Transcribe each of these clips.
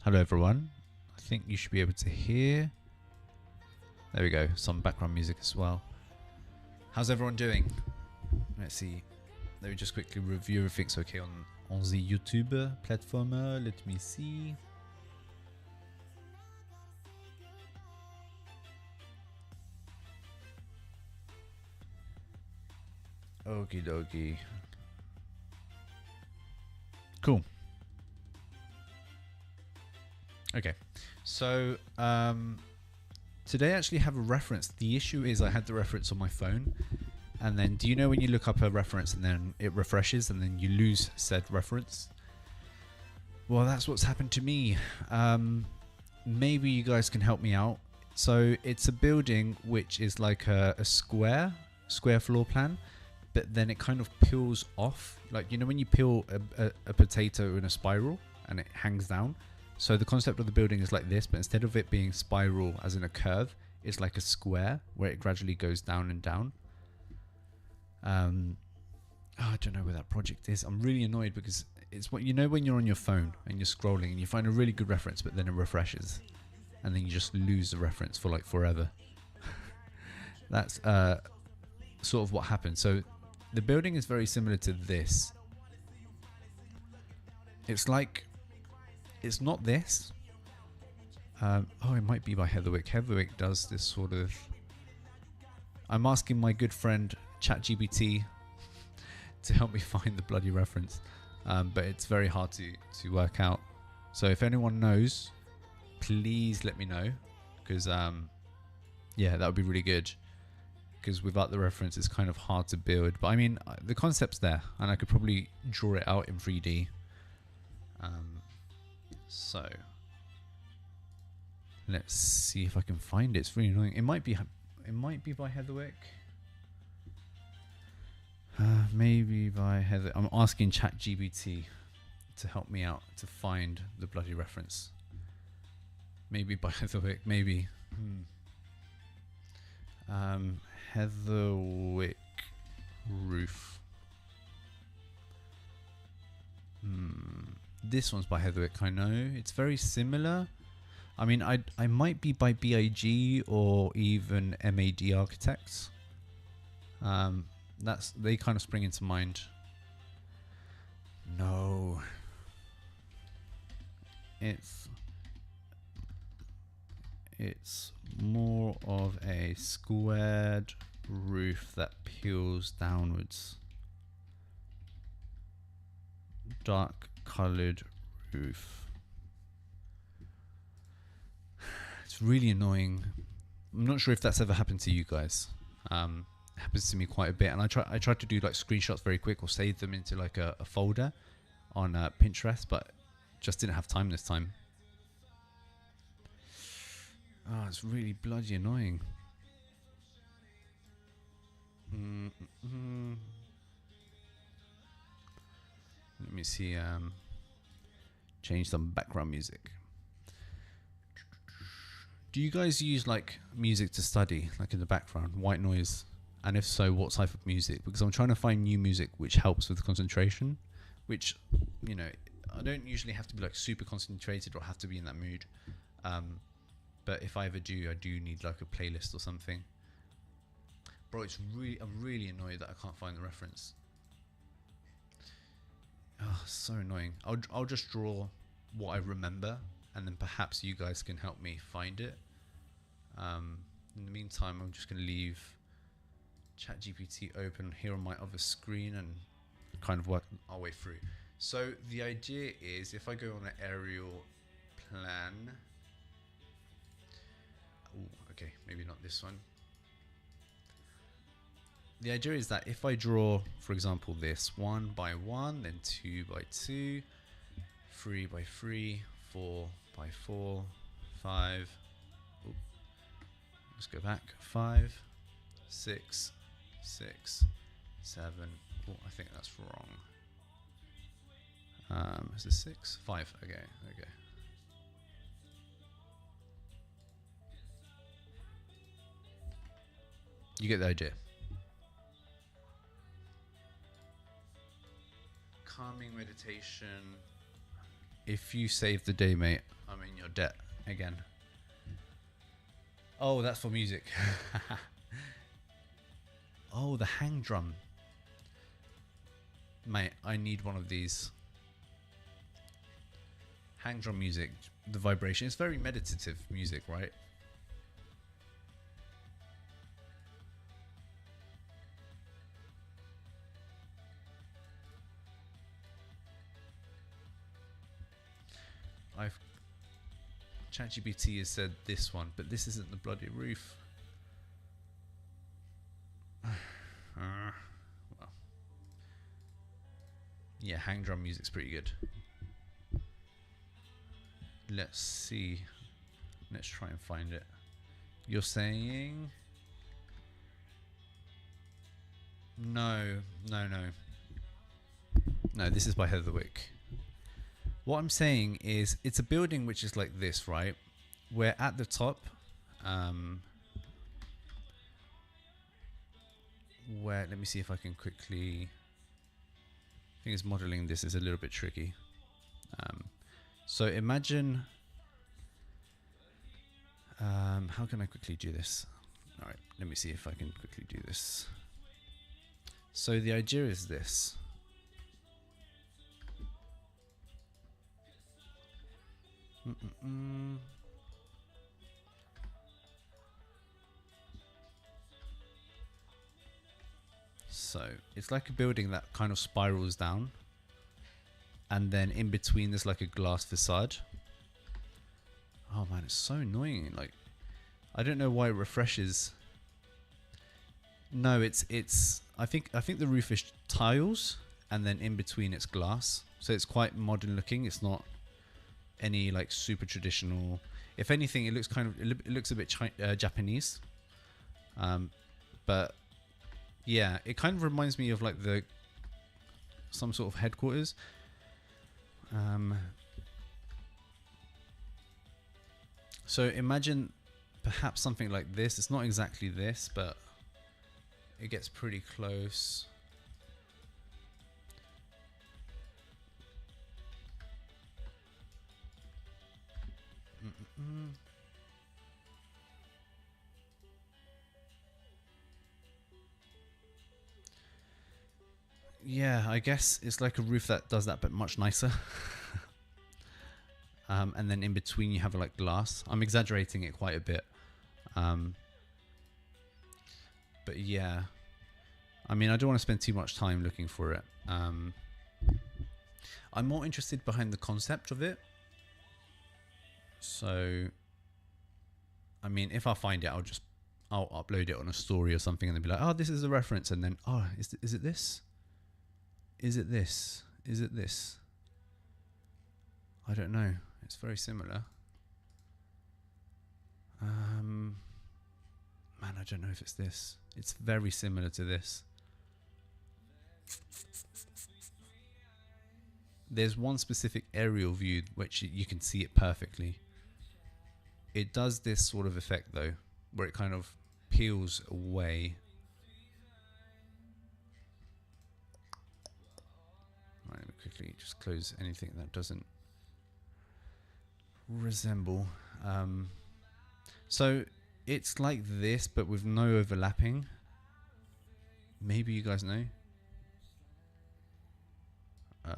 Hello everyone. I think you should be able to hear. There we go. Some background music as well. How's everyone doing? Let's see. Let me just quickly review everything's okay on the YouTube platform. Let me see. Okie dokie. Cool. Okay, so today I actually have a reference. The issue is I had the reference on my phone, and then do you know when you look up a reference and then it refreshes and then you lose said reference? Well, that's what's happened to me. Maybe you guys can help me out. So it's a building which is like a square floor plan, but then it kind of peels off. Like, you know when you peel a potato in a spiral and it hangs down? So the concept of the building is like this, but instead of it being spiral as in a curve, it's like a square where it gradually goes down and down. I don't know where that project is. I'm really annoyed because it's what you know when you're on your phone and you're scrolling and you find a really good reference, but then it refreshes and then you just lose the reference for like forever. That's sort of what happened. So the building is very similar to this. It's like, it's not this. Oh, it might be by Heatherwick. Heatherwick does this sort of... I'm asking my good friend ChatGPT to help me find the bloody reference. But it's very hard to work out. So if anyone knows, please let me know. Because, yeah, that would be really good. Because without the reference, it's kind of hard to build. But I mean, the concept's there. And I could probably draw it out in 3D. So let's see if I can find it. It's really annoying. It might be by Heatherwick. Maybe by Heather. I'm asking ChatGPT to help me out to find the bloody reference. Maybe by Heatherwick. Maybe. Heatherwick roof. This one's by Heatherwick, I know. It's very similar. I mean, I might be by BIG or even MAD Architects. They kind of spring into mind. No. It's more of a squared roof that peels downwards. Dark coloured roof. It's really annoying. I'm not sure if that's ever happened to you guys. It happens to me quite a bit, and I try to do like screenshots very quick or save them into like a folder on Pinterest, but just didn't have time this time. Oh, it's really bloody annoying. Let me see. Change some background music. Do you guys use like music to study, like in the background, white noise? And if so, what type of music? Because I'm trying to find new music which helps with concentration, which, you know, I don't usually have to be like super concentrated or have to be in that mood. But if I ever do, I do need like a playlist or something. Bro, I'm really annoyed that I can't find the reference. Oh, so annoying. I'll just draw what I remember, and then perhaps you guys can help me find it. In the meantime, I'm just going to leave ChatGPT open here on my other screen and kind of work our way through. So the idea is, if I go on an aerial plan... Ooh, okay, maybe not this one. The idea is that if I draw, for example, this 1 by 1, then 2 by 2, 3 by 3, 4 by 4, 5, ooh, let's go back, 5, 6, 6, 7, oh, I think that's wrong. Is this 6? 5, okay. You get the idea. Calming meditation. If you save the day, mate, I'm in your debt again. Oh, that's for music. Oh, the hang drum. Mate, I need one of these. Hang drum music, the vibration. It's very meditative music, right? ChatGPT has said this one, but this isn't the bloody roof. Well. Yeah, hang drum music's pretty good. Let's see. Let's try and find it. You're saying... No, this is by Heatherwick. What I'm saying is, it's a building which is like this, right? Where at the top, where, let me see if I can quickly... I think it's modeling this is a little bit tricky. So imagine, how can I quickly do this? All right, let me see if I can quickly do this. So the idea is this. So it's like a building that kind of spirals down, and then in between there's like a glass facade. Oh man, it's so annoying. Like, I don't know why it refreshes. No, it's I think the roof is tiles, and then in between it's glass. So it's quite modern looking. It's not any like super traditional. If anything, it looks it looks a bit Japanese. But yeah, it kind of reminds me of like some sort of headquarters. So imagine perhaps something like this. It's not exactly this, but it gets pretty close. Yeah, I guess it's like a roof that does that, but much nicer. And then in between you have like glass. I'm exaggerating it quite a bit. But yeah, I mean, I don't want to spend too much time looking for it. I'm more interested behind the concept of it. So, I mean, if I find it, I'll upload it on a story or something, and then be like, oh, this is a reference, and then, oh, is it this? Is it this? Is it this? I don't know. It's very similar. Man, I don't know if it's this. It's very similar to this. There's one specific aerial view which you can see it perfectly. It does this sort of effect though, where it kind of peels away. Right, let me quickly just close anything that doesn't resemble. So it's like this, but with no overlapping. Maybe you guys know.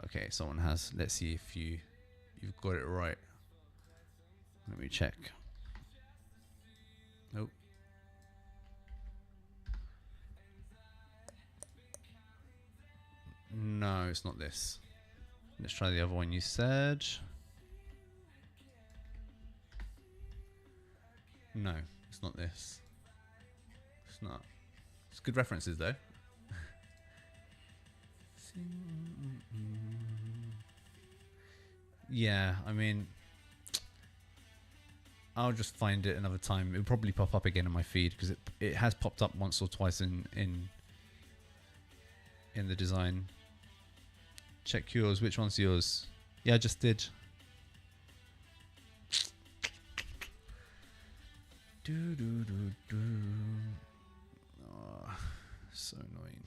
Okay, someone has. Let's see if you've got it right. Let me check. Nope. No, it's not this. Let's try the other one you said. No, it's not this. It's not. It's good references though. Yeah, I mean, I'll just find it another time. It'll probably pop up again in my feed because it has popped up once or twice in the design. Check yours. Which one's yours? Yeah, I just did. Oh, so annoying.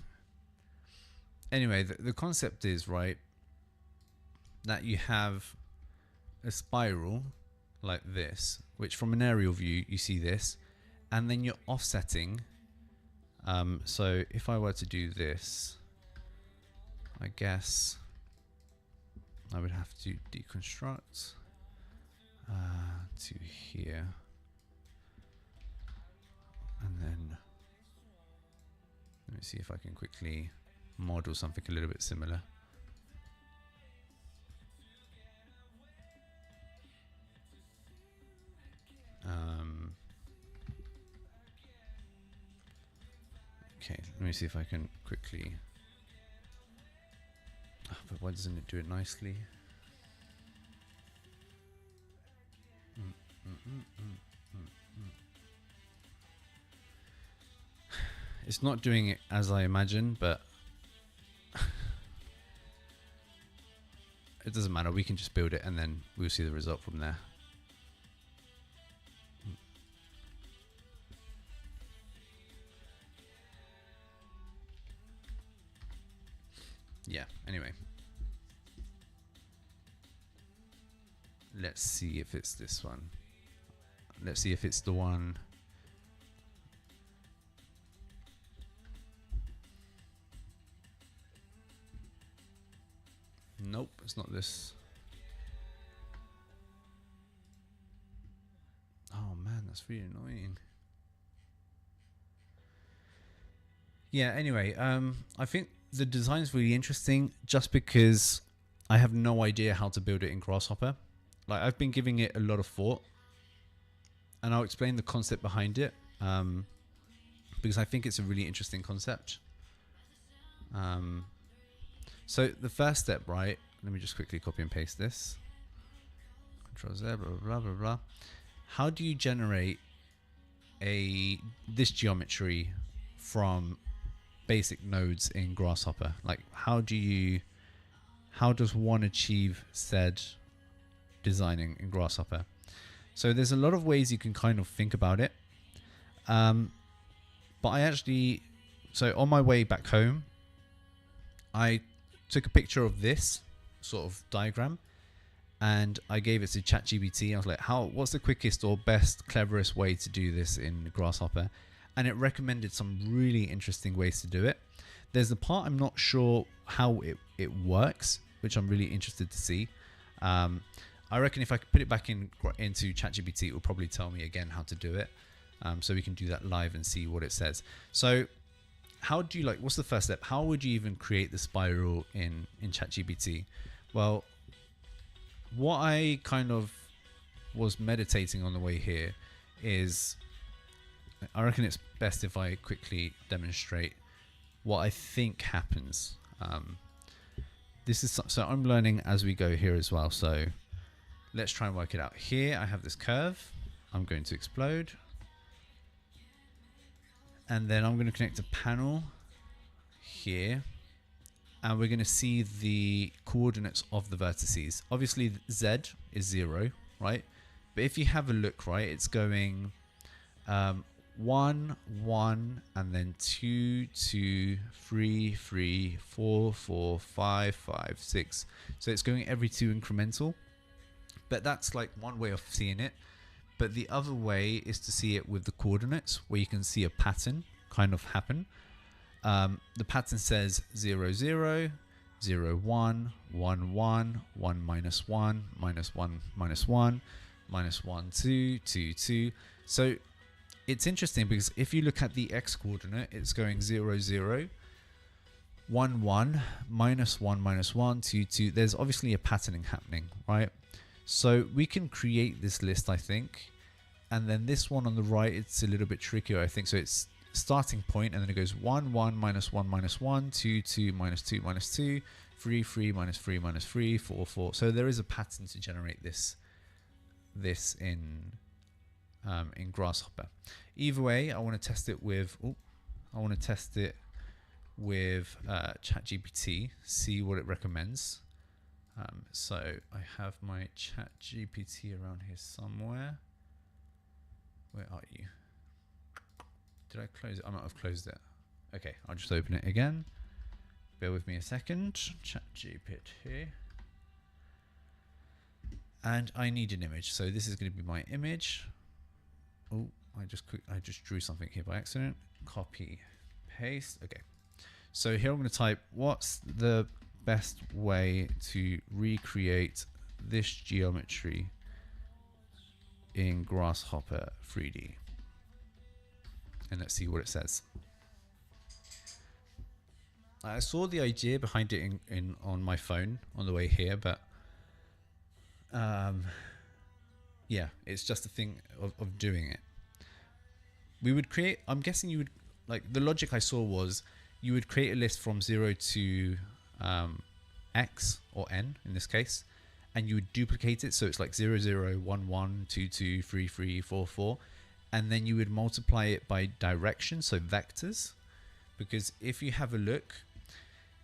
Anyway, the concept is, right, that you have a spiral like this, which from an aerial view you see this, and then you're offsetting. So if I were to do this, I guess I would have to deconstruct to here, and then let me see if I can quickly model something a little bit similar. Okay, let me see if I can quickly. Oh, but why doesn't it do it nicely? It's not doing it as I imagined, but it doesn't matter. We can just build it and then we'll see the result from there. Yeah, anyway. Let's see if it's this one. Let's see if it's the one. Nope, it's not this. Oh man, that's really annoying. Yeah, anyway, I think the design's really interesting just because I have no idea how to build it in Grasshopper. Like, I've been giving it a lot of thought, and I'll explain the concept behind it, because I think it's a really interesting concept. So the first step, right? Let me just quickly copy and paste this. Control Z, blah, blah, blah, blah. How do you generate this geometry from basic nodes in Grasshopper? Like, how does one achieve said designing in Grasshopper? So there's a lot of ways you can kind of think about it. But I actually, so on my way back home, I took a picture of this sort of diagram and I gave it to ChatGPT. I was like, what's the quickest or best, cleverest way to do this in Grasshopper? And it recommended some really interesting ways to do it. There's the part I'm not sure how it works, which I'm really interested to see. I reckon if I could put it back into ChatGPT, it will probably tell me again how to do it. So we can do that live and see what it says. So how do you what's the first step? How would you even create the spiral in ChatGPT? Well, what I kind of was meditating on the way here is, I reckon it's best if I quickly demonstrate what I think happens. This is so I'm learning as we go here as well. So let's try and work it out. Here I have this curve. I'm going to explode. And then I'm going to connect a panel here. And we're going to see the coordinates of the vertices. Obviously, Z is 0, right? But if you have a look, right, it's going 1, 1, and then 2, 2, 3, 3, 4, 4, 5, 5, 6. So it's going every 2 incremental. But that's like one way of seeing it. But the other way is to see it with the coordinates, where you can see a pattern kind of happen. The pattern says 0, 0, 0, 1, 1, 1, 1, minus 1, minus 1, minus 1, minus 1, 2, 2, 2. So it's interesting because if you look at the x coordinate, it's going 0, 0, 1, 1, minus 1, minus 1, 2, 2. There's obviously a patterning happening, right? So we can create this list, I think. And then this one on the right, it's a little bit trickier, I think. So it's starting point, and then it goes 1, 1, minus 1, minus 1, 2, 2, minus 2, minus 2, 3, 3, minus 3, minus 3, 4, 4. So there is a pattern to generate this in Grasshopper. Either way, I want to test it with ChatGPT, see what it recommends. So I have my ChatGPT around here somewhere. Where are you? Did I close it? I might have closed it. Okay, I'll just open it again. Bear with me a second. ChatGPT. And I need an image. So this is going to be my image. Oh, I just drew something here by accident. Copy, paste. Okay. So here I'm going to type, what's the best way to recreate this geometry in Grasshopper 3D? And let's see what it says. I saw the idea behind it in on my phone on the way here, but yeah, it's just a thing of doing it. We would create, I'm guessing you would, like, the logic I saw was you would create a list from 0 to x, or n in this case, and you would duplicate it, so it's like 0 0 1 1 2 2 3 3 4 4, and then you would multiply it by direction, so vectors, because if you have a look,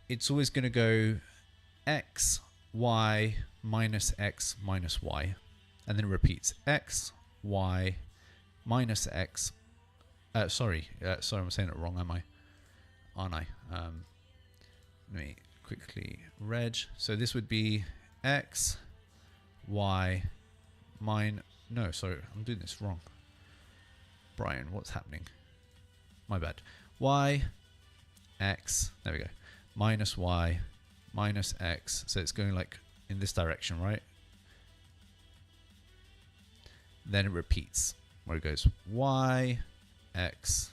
it's always going to go x, y, minus x, minus y, and then it repeats x, y, minus x. Sorry, I'm saying it wrong, am I? Aren't I? Let me quickly reg. So this would be x, y, no, sorry, I'm doing this wrong. Brian, what's happening? My bad. Y, x, there we go. Minus y, minus x. So it's going like in this direction, right? Then it repeats where it goes y, x,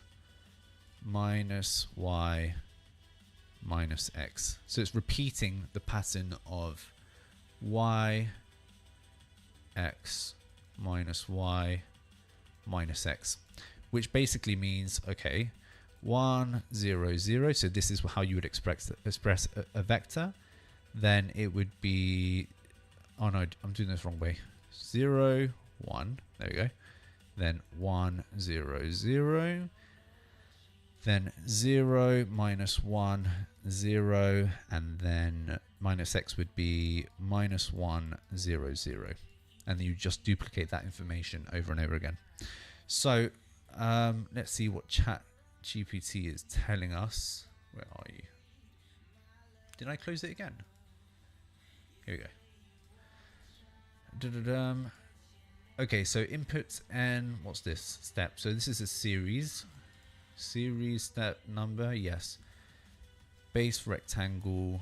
minus y, minus x. So it's repeating the pattern of y, x, minus y, minus x, which basically means, okay, 1 0 0, so this is how you would express a vector. Then it would be, oh no, I'm doing this wrong way. 0 1, there we go. Then 1 0 0, then 0 minus 1 0, and then minus x would be minus 1 0 0, and then you just duplicate that information over and over again. So let's see what Chat GPT is telling us. Where are you? Did I close it again? Here we go. Okay, so input and what's this step? So this is a series step number, yes. Base rectangle.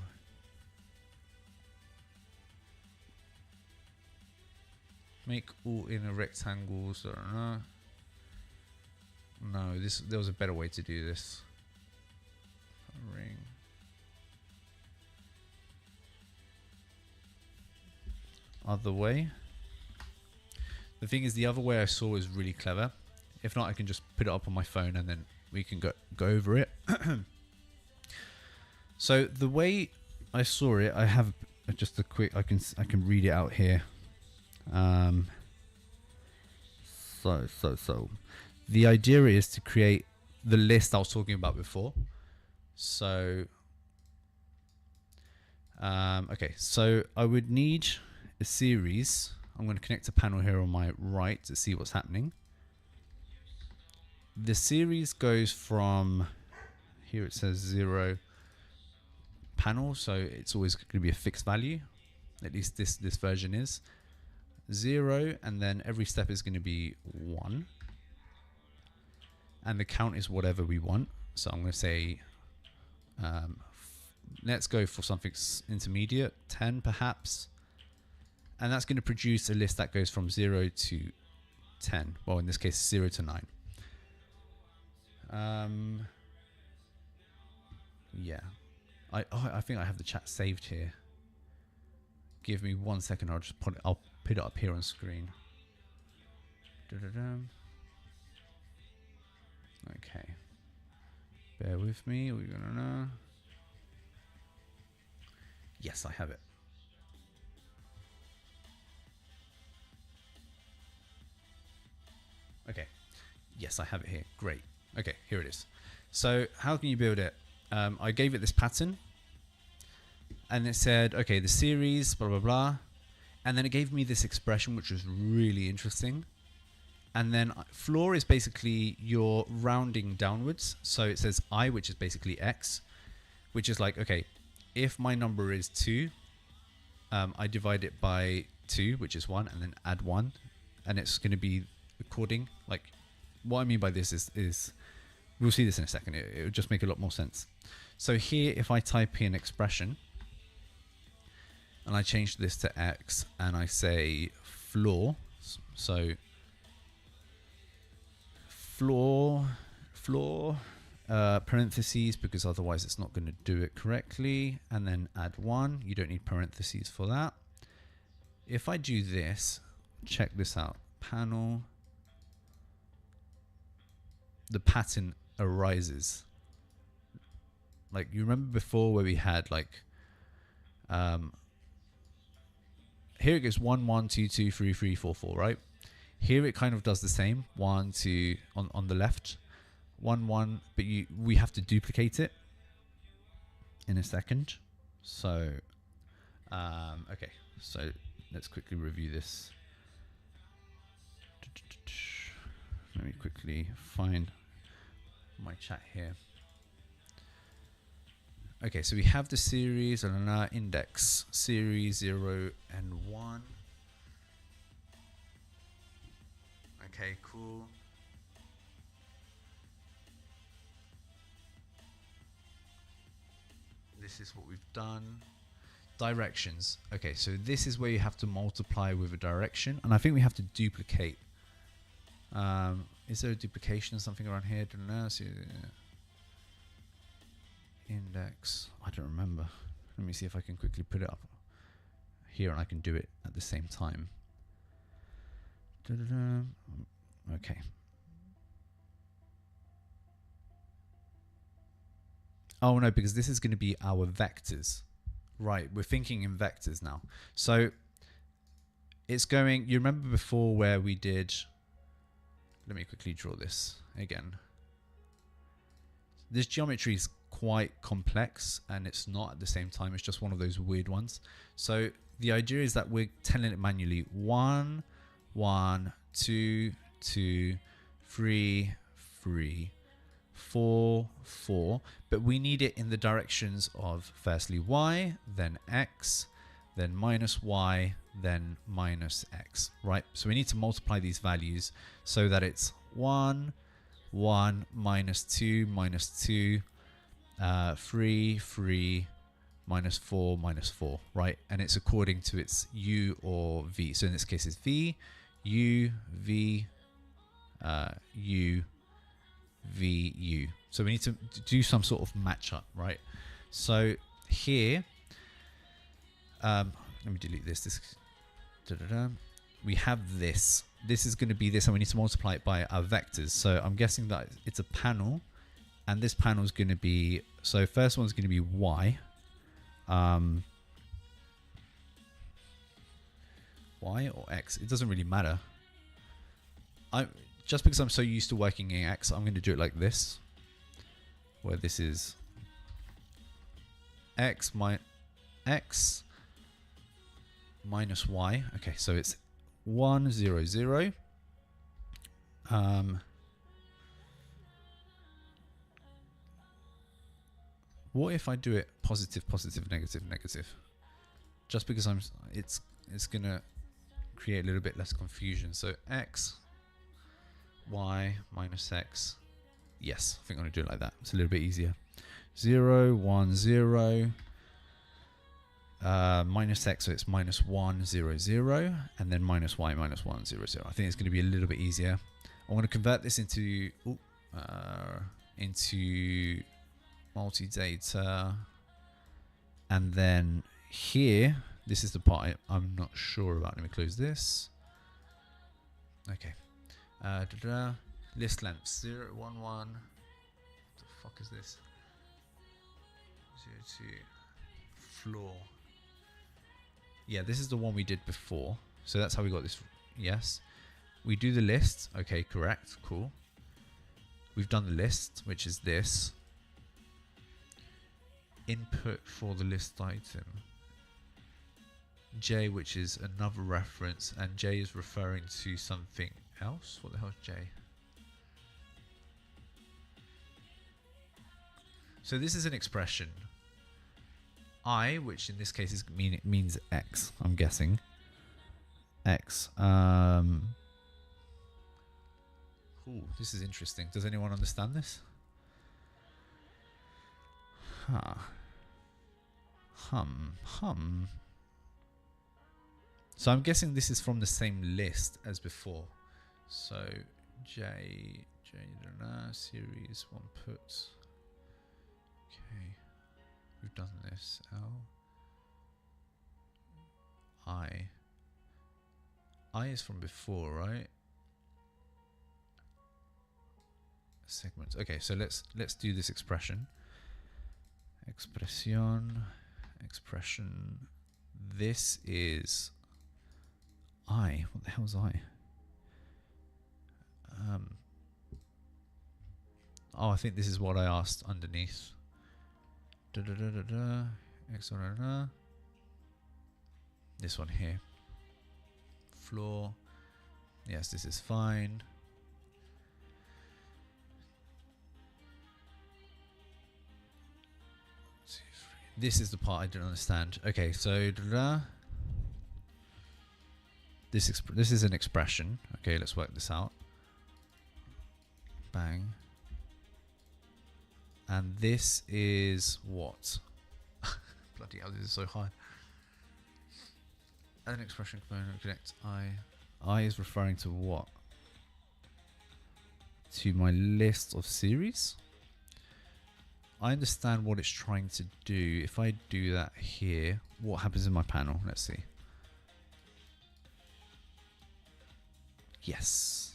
Make all inner rectangles. I don't know. No, there was a better way to do this. Ring. Other way. The thing is, the other way I saw is really clever. If not, I can just put it up on my phone and then we can go over it. So the way I saw it, I have just a quick. I can read it out here. So the idea is to create the list I was talking about before. So okay, so I would need a series. I'm going to connect a panel here on my right to see what's happening. The series goes from here, it says 0 panel, so it's always going to be a fixed value. At least this version is 0, and then every step is going to be 1, and the count is whatever we want. So I'm going to say let's go for something intermediate, 10 perhaps, and that's going to produce a list that goes from 0 to 10. Well, in this case, 0 to 9. Yeah, I think I have the chat saved here. Give me 1 second. I'll put it up here on screen. Okay, bear with me. We're gonna know. Yes, I have it. Okay. Yes, I have it here. Great. Okay, here it is. So how can you build it? I gave it this pattern, and it said, okay, the series, blah, blah, blah. And then it gave me this expression, which was really interesting. And then floor is basically your rounding downwards. So it says I, which is basically x, which is like, okay, if my number is 2, I divide it by 2, which is 1, and then add 1, and it's going to be according, like, what I mean by this is we'll see this in a second. It will just make a lot more sense. So here, if I type in expression and I change this to X and I say floor, so floor, parentheses, because otherwise it's not going to do it correctly, and then add 1. You don't need parentheses for that. If I do this, check this out, panel, the pattern arises. Like, you remember before where we had like here it goes 1 1 2 2 3 3 4 4, right? Here it kind of does the same, 1 2 on the left, 1 1, but we have to duplicate it in a second. So okay, so let's quickly review this. Let me quickly find my chat here. Okay, so we have the series and our index, series 0 and 1. Okay, cool. This is what we've done. Directions. Okay, so this is where you have to multiply with a direction, and I think we have to duplicate. Is there a duplication or something around here? Don't know. So, index. I don't remember. Let me see if I can quickly put it up here, and I can do it at the same time. Okay. Oh no, because this is going to be our vectors. Right, we're thinking in vectors now. So it's going, you remember before where we did, let me quickly draw this again. This geometry is quite complex, and it's not at the same time. It's just one of those weird ones. So the idea is that we're telling it manually 1 1 2 2 3 3 4 4, but we need it in the directions of firstly y, then x, then minus y, then minus x, right? So we need to multiply these values so that it's 1 1 minus 2 minus 2 3 3 minus 4, right? And it's according to its u or v. So in this case it's v, u, v, u, v, u. So we need to do some sort of matchup, right? So here, let me delete this. We have this. This is going to be this, and we need to multiply it by our vectors. So I'm guessing that it's a panel, and this panel is going to be, so first one's going to be y. Y or x, it doesn't really matter. Just because I'm so used to working in x, I'm going to do it like this, where this is x minus y. Okay, so it's 1 0 0. What if I do it positive positive negative negative? Just because it's gonna create a little bit less confusion. So x y minus x. Yes, I think I'm gonna do it like that. It's a little bit easier. 0 1 0 minus x, so it's minus 1 0 0, and then minus y minus 1 0 0. I think it's going to be a little bit easier. I'm going to convert this into multi-data, and then here, this is the part I'm not sure about. Let me close this. Okay. List length 0 1 1. What the fuck is this? 0 2 floor. Yeah, this is the one we did before. So that's how we got this. Yes. We do the list. Okay, correct. Cool. We've done the list, which is this. Input for the list item. J, which is another reference, and J is referring to something else. What the hell is J? So this is an expression. I, which in this case means x, I'm guessing. x. Ooh, this is interesting. Does anyone understand this? Huh. Hum. So I'm guessing this is from the same list as before. So J series 1 puts. Okay, we've done this. L I is from before, right? Segments. Okay, so let's do this expression. Expression. This is I. What the hell is I? Oh, I think this is what I asked underneath. This one here. Floor. Yes, this is fine. This is the part I don't understand. Okay, so this is an expression. Okay, let's work this out. Bang. And this is what? Bloody hell, this is so hard. An expression component connect I. I is referring to what? To my list of series? I understand what it's trying to do. If I do that here, what happens in my panel? Let's see. Yes.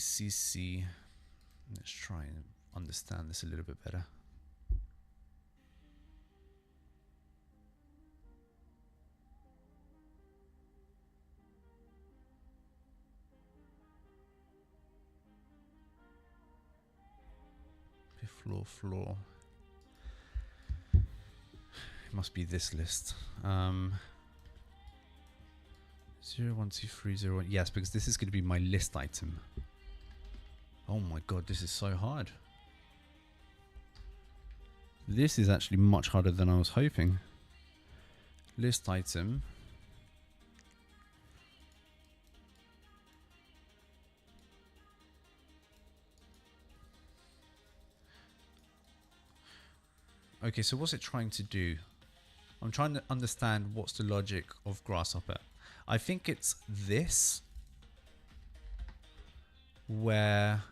C. Let's try and understand this a little bit better. Floor. It must be this list. 0, 1, 2, 3, 0, 1. Yes, because this is going to be my list item. Oh my god, this is so hard. This is actually much harder than I was hoping. List item. Okay, so what's it trying to do? I'm trying to understand what's the logic of Grasshopper. I think it's this, where...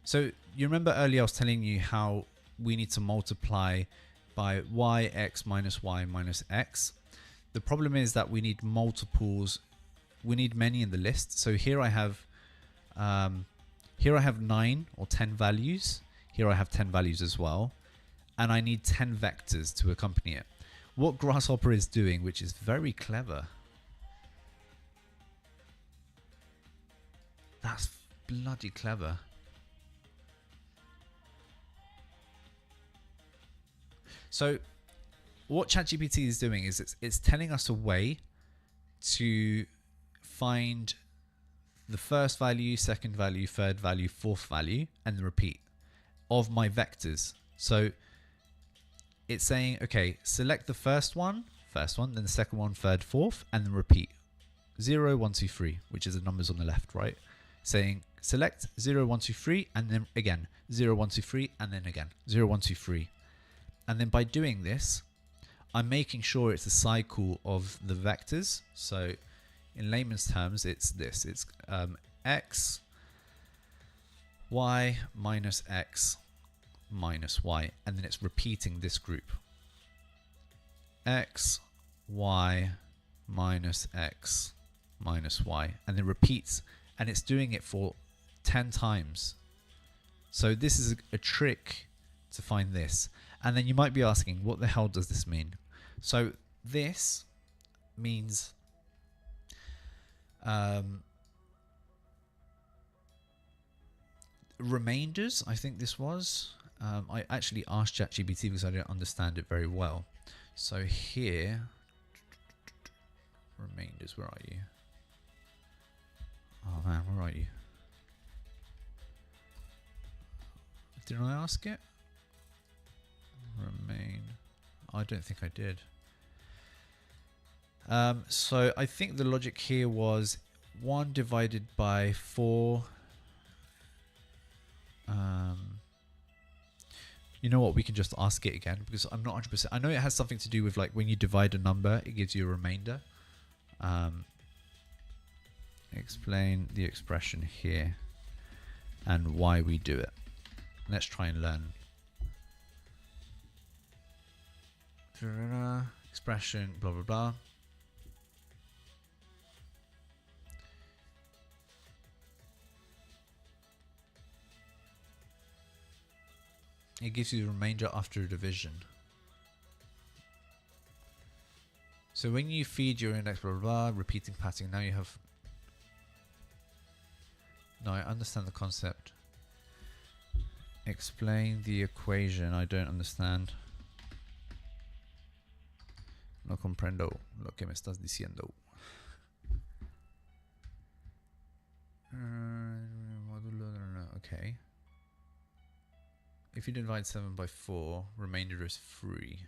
So you remember earlier I was telling you how we need to multiply by yx minus y minus x. The problem is that we need multiples. We need many in the list. So here I have 9 or 10 values. Here I have 10 values as well. And I need 10 vectors to accompany it. What Grasshopper is doing, which is very clever. That's bloody clever. So what ChatGPT is doing is it's telling us a way to find the first value, second value, third value, fourth value, and repeat of my vectors. So it's saying, okay, select the first one, then the second one, third, fourth, and then repeat. 0, 1, 2, 3, which is the numbers on the left, right? Saying select 0, 1, 2, 3, and then again 0, 1, 2, 3, and then again 0, 1, 2, 3. And then by doing this, I'm making sure it's a cycle of the vectors. So in layman's terms, it's this. It's x, y minus x minus y. And then it's repeating this group. X, y minus x minus y. And then repeats. And it's doing it for 10 times. So this is a trick to find this. And then you might be asking, what the hell does this mean? So this means remainders, I think this was. I actually asked ChatGPT because I don't understand it very well. So here, remainders, where are you? Oh man, where are you? Didn't I ask it? Remain. I don't think I did. So I think the logic here was 1 divided by 4. You know what? We can just ask it again because I'm not 100%. I know it has something to do with like when you divide a number, it gives you a remainder. Explain the expression here and why we do it. Let's try and learn. Expression, blah, blah, blah. It gives you the remainder after a division. So when you feed your index, blah, blah, blah, repeating pattern, now you have... No, I understand the concept. Explain the equation. I don't understand. No comprendo lo que me estás diciendo. Okay. If you divide 7 by 4, remainder is 3.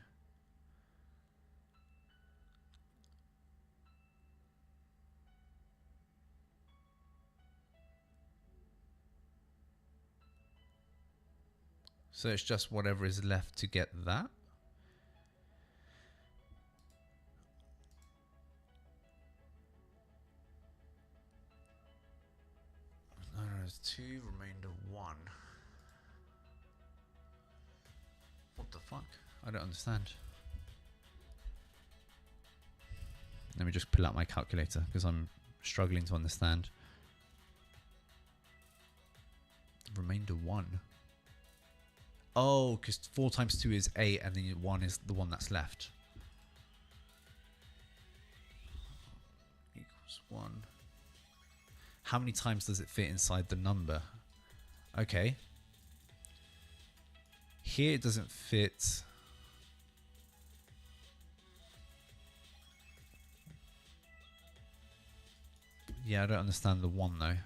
So it's just whatever is left to get that. No, it's 2, remainder 1. What the fuck? I don't understand. Let me just pull out my calculator because I'm struggling to understand. Remainder 1. Oh, because 4 times 2 is 8 and then 1 is the one that's left. Equals 1. How many times does it fit inside the number? Okay. Here it doesn't fit. Yeah, I don't understand the 1 though.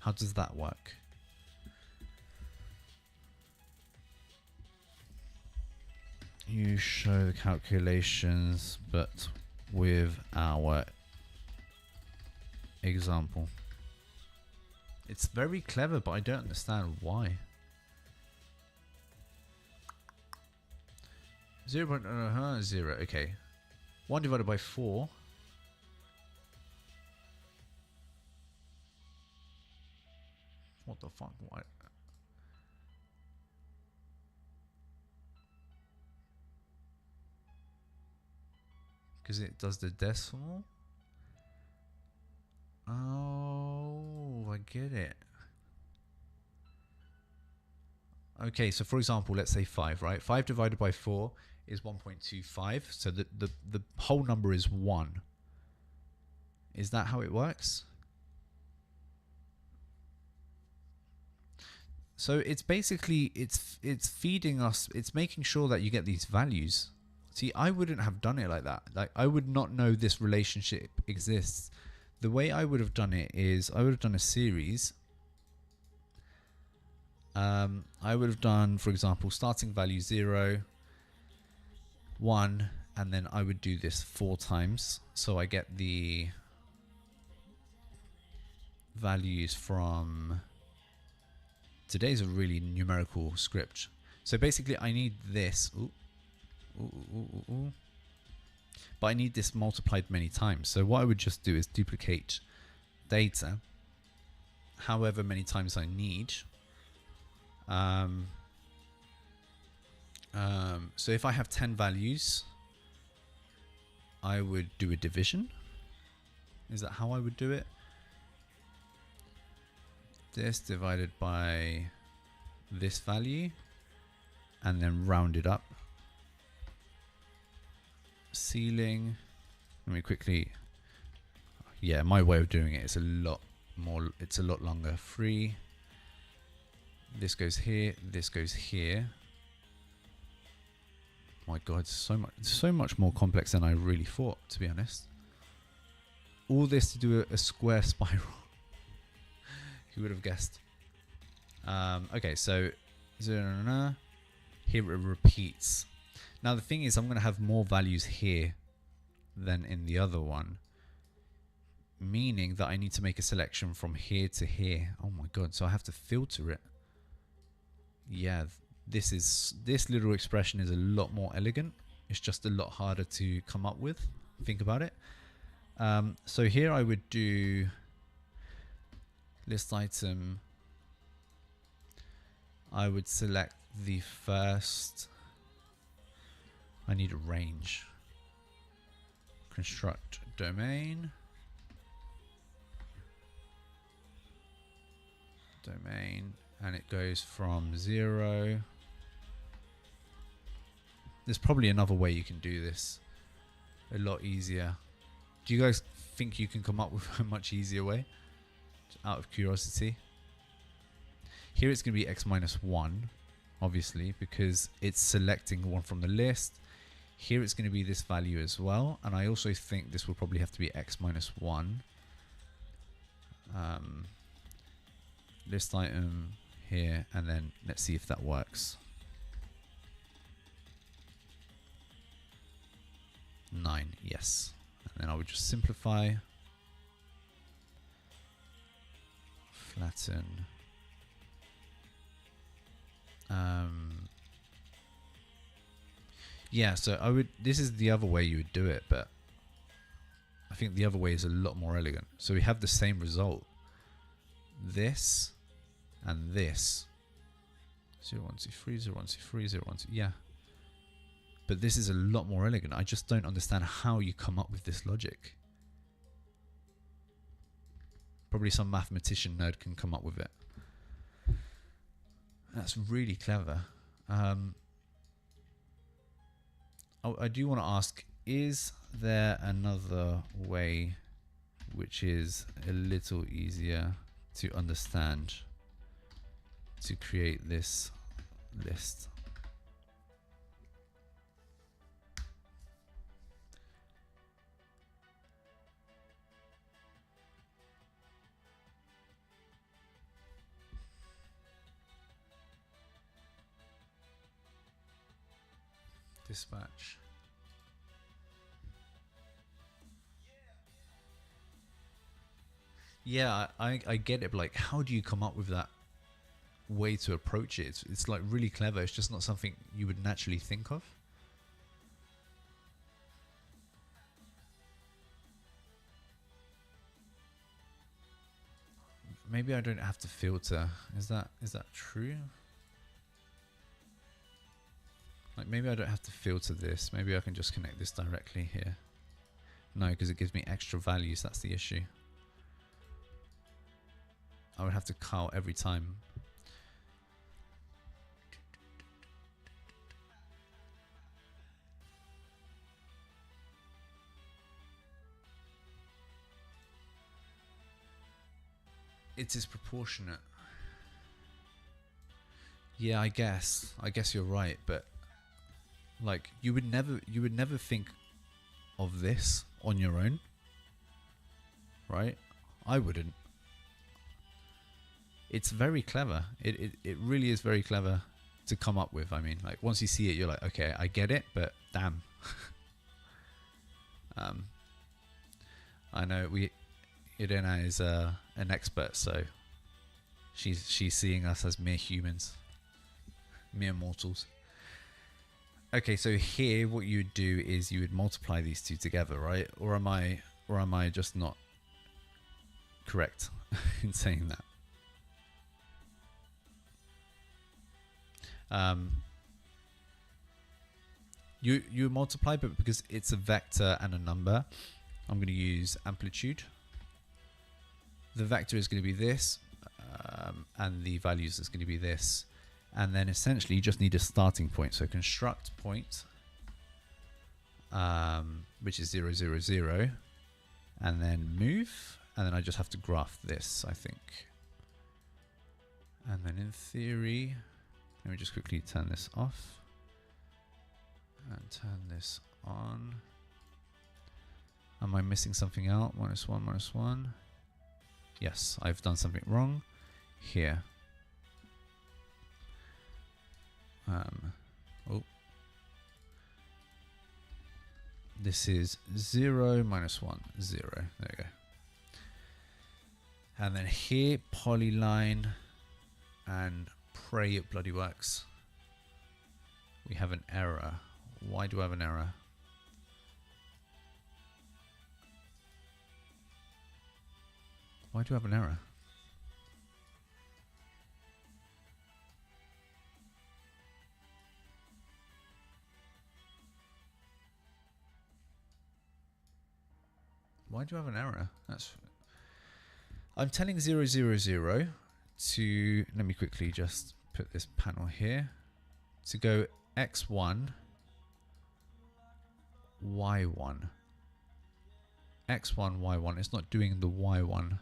How does that work? You show the calculations, but with our example. It's very clever, but I don't understand why. 0.0, okay. 1 divided by 4. What the fuck? Why? Because it does the decimal? Oh, I get it. Okay, so for example, let's say 5, right? 5 divided by 4 is 1.25. So the whole number is 1. Is that how it works? So it's basically, it's feeding us, it's making sure that you get these values. See, I wouldn't have done it like that. Like, I would not know this relationship exists. The way I would have done it is I would have done a series. I would have done, for example, starting value 0, 1, and then I would do this 4 times. So I get the values from... Today's a really numerical script. So basically I need this. But I need this multiplied many times. So what I would just do is duplicate data however many times I need. So if I have 10 values, I would do a division. Is that how I would do it? This divided by this value and then round it up. Ceiling. Let me quickly. Yeah, my way of doing it is a lot more. It's a lot longer. 3. This goes here. This goes here. My God, so much more complex than I really thought, to be honest. All this to do a square spiral. Who would have guessed? Okay, so here it repeats. Now the thing is, I'm going to have more values here than in the other one, meaning that I need to make a selection from here to here. Oh my god, so I have to filter it. Yeah, this little expression is a lot more elegant. It's just a lot harder to come up with. Think about it. So here I would do list item. I would select the first. I need a range. Construct domain. And it goes from 0. There's probably another way you can do this a lot easier. Do you guys think you can come up with a much easier way? Out of curiosity. Here it's going to be x minus 1, obviously, because it's selecting one from the list. Here it's going to be this value as well. And I also think this will probably have to be x minus 1. List item here, and then let's see if that works. 9, yes. And then I would just simplify, flatten. Yeah, so I would. This is the other way you would do it, but I think the other way is a lot more elegant. So we have the same result. This and this. 0, 1, 2, 3, 0, 1, 2, 3, 0, 1, 2. Yeah. But this is a lot more elegant. I just don't understand how you come up with this logic. Probably some mathematician nerd can come up with it. That's really clever. I do want to ask, is there another way which is a little easier to understand to create this list? Dispatch. Yeah, I get it, but like, how do you come up with that way to approach it? It's like really clever. It's just not something you would naturally think of. Maybe I don't have to filter. Is that true? Like, maybe I don't have to filter this. Maybe I can just connect this directly here. No, because it gives me extra values. That's the issue. I would have to call every time. It is proportionate. Yeah, I guess you're right, but like you would never think of this on your own, right? I wouldn't. It's very clever. It really is very clever to come up with. I mean, like once you see it, you're like, okay, I get it, but damn. I know Irena is an expert, so she's seeing us as mere humans, mere mortals. Okay, so here what you would do is you would multiply these two together, right? Or am I just not correct in saying that? You multiply, but because it's a vector and a number, I'm going to use amplitude. The vector is going to be this, and the values is going to be this. And then essentially you just need a starting point. So construct point, which is 0, 0, 0, and then move, and then I just have to graph this, I think. And then in theory, let me just quickly turn this off and turn this on. Am I missing something out? -1, -1. Yes, I've done something wrong. here. Oh, this is 0 minus 1, 0. There we go. And then here, polyline, and pray it bloody works. We have an error. Why do I have an error? Why do I have an error? Why do I have an error? I'm telling 0, 0, 0 to, let me quickly just put this panel here, to go x1, y1. x1, y1. It's not doing the y1.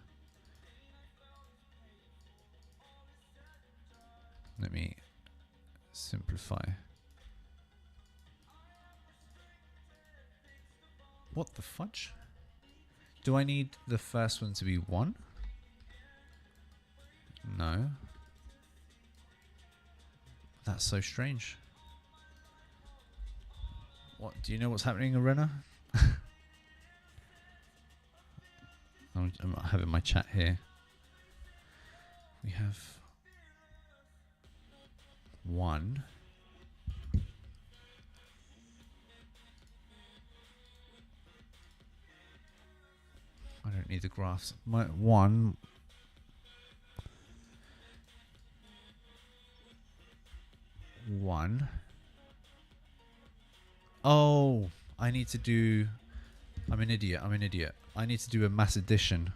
Let me simplify. What the fudge? Do I need the first one to be 1? No. That's so strange. What? Do you know what's happening, Arena? I'm having my chat here. We have 1. I don't need the graphs. My 1. Oh, I need to do. I'm an idiot. I need to do a mass addition.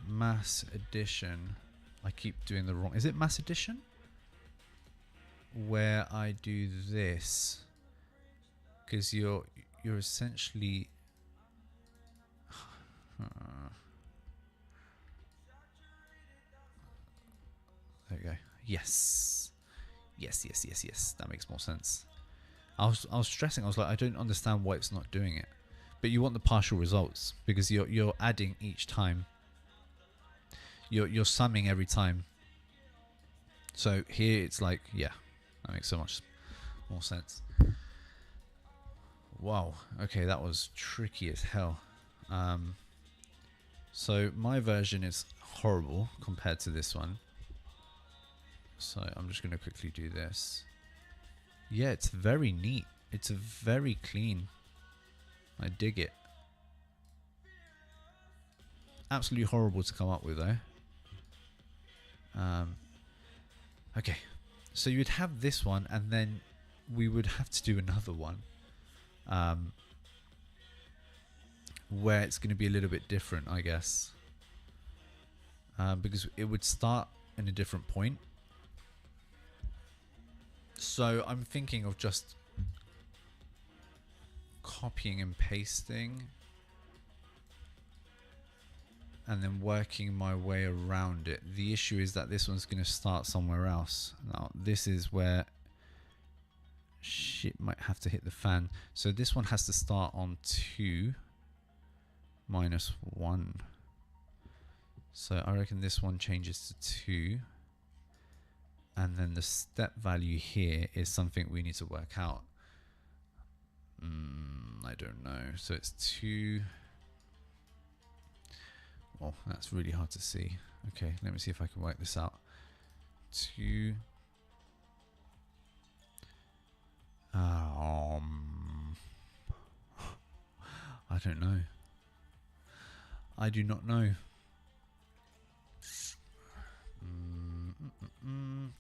Mass addition. I keep doing the wrong. Is it mass addition? Where I do this, because you're essentially. There we go. Yes. Yes. That makes more sense. I was stressing. I was like, I don't understand why it's not doing it. But you want the partial results because you're adding each time. You're summing every time. So here it's like, yeah, that makes so much more sense. Wow. Okay, that was tricky as hell. So my version is horrible compared to this one. So I'm just going to quickly do this. Yeah, it's very neat. It's very clean. I dig it. Absolutely horrible to come up with though. Okay, so you would have this one and then we would have to do another one where it's going to be a little bit different, I guess, because it would start in a different point. So I'm thinking of just copying and pasting and then working my way around it. The issue is that this one's going to start somewhere else. Now this is where shit might have to hit the fan. So this one has to start on 2 minus 1. So I reckon this one changes to 2. And then the step value here is something we need to work out. I don't know. So it's 2. Oh, that's really hard to see. Okay, let me see if I can work this out. 2. I don't know. I do not know.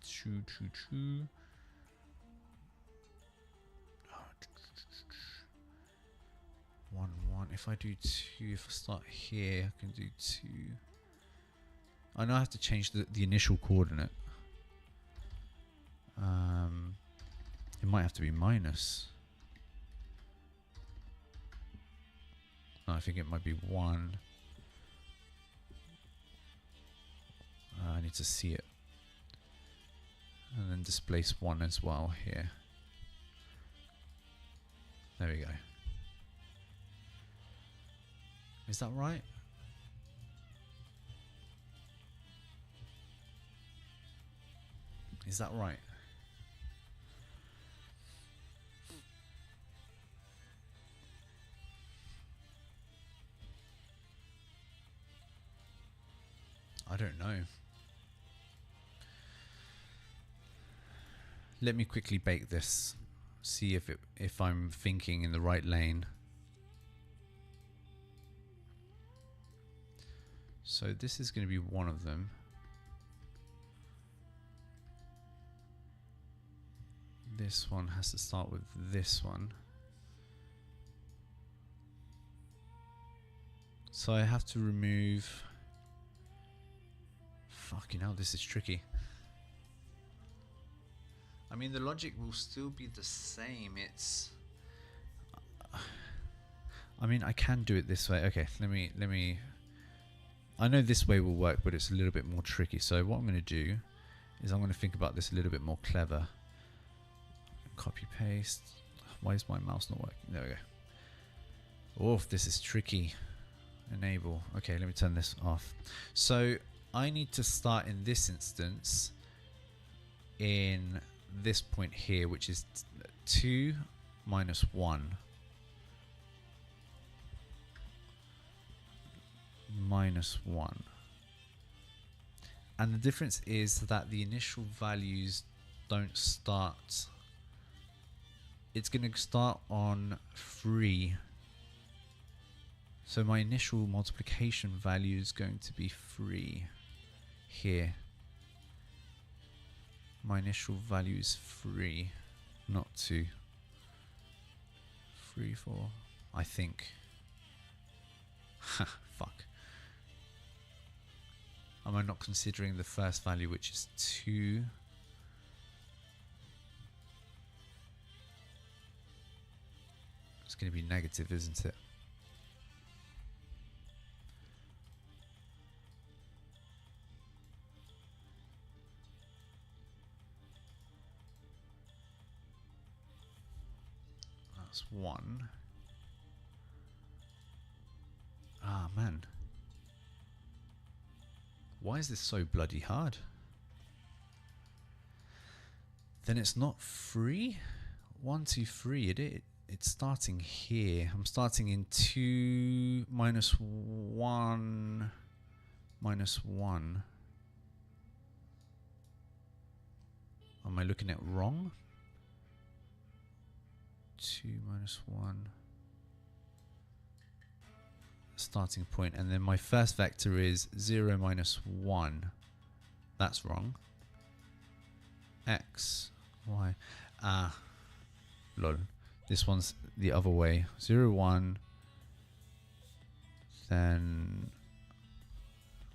Choo. 1, 1. If I do 2, if I start here, I can do 2. I know I have to change the initial coordinate. It might have to be minus. No, I think it might be 1. I need to see it. And then displace 1 as well here. There we go. Is that right? Is that right? I don't know. Let me quickly bake this. See if I'm thinking in the right lane. So this is going to be one of them. This one has to start with this one. So I have to remove... Fucking hell, this is tricky. I mean, the logic will still be the same. It's... I mean, I can do it this way. Okay, let me... I know this way will work, but it's a little bit more tricky. So what I'm going to do is I'm going to think about this a little bit more clever. Copy, paste. Why is my mouse not working? There we go. Oh, this is tricky. Enable. Okay, let me turn this off. So I need to start in this instance in this point here, which is 2 minus 1. Minus 1. And the difference is that the initial values don't start. It's going to start on 3. So my initial multiplication value is going to be 3 here. My initial value is 3, not 2. 3, 4, I think. Fuck. Am I not considering the first value, which is 2? It's going to be negative, isn't it? That's 1. Ah, man. Why is this so bloody hard? Then it's not 3? 1, 2, 3. It's starting here. I'm starting in 2 minus 1 minus 1. Am I looking at wrong? 2 minus 1. Starting point, and then my first vector is 0 minus 1. That's wrong. X, Y. Ah, lol. This one's the other way. 0, 1. Then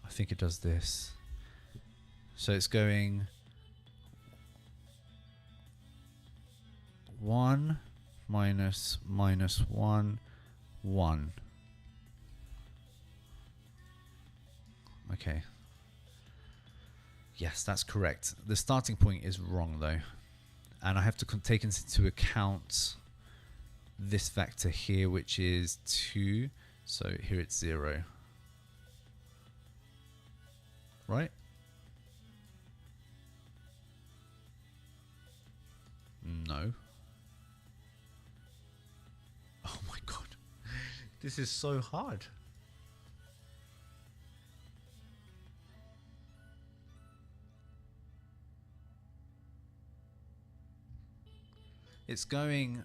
I think it does this. So it's going 1 minus 1, 1. Okay. Yes, that's correct. The starting point is wrong though. And I have to take into account this vector here, which is 2. So here it's 0. Right? No. Oh my god. This is so hard. It's going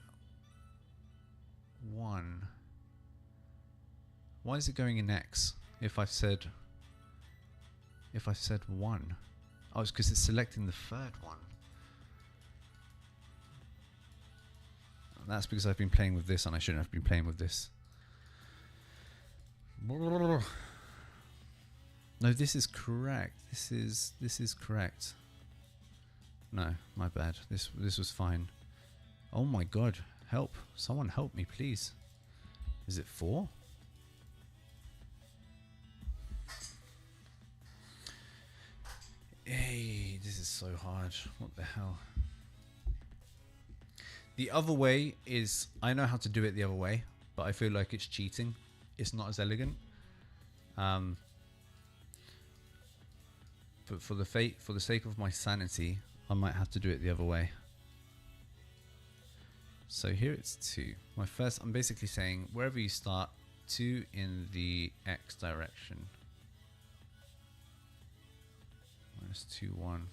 1. Why is it going in X if I've said 1? Oh, it's because it's selecting the third one. That's because I've been playing with this and I shouldn't have been playing with this. No, this is correct. This is correct. No, my bad. This was fine. Oh my god, help. Someone help me, please. Is it 4? Hey, this is so hard. What the hell? The other way is, I know how to do it the other way, but I feel like it's cheating. It's not as elegant. But for the sake of my sanity, I might have to do it the other way. So here it's 2. I'm basically saying wherever you start, 2 in the X direction. Minus 2, 1.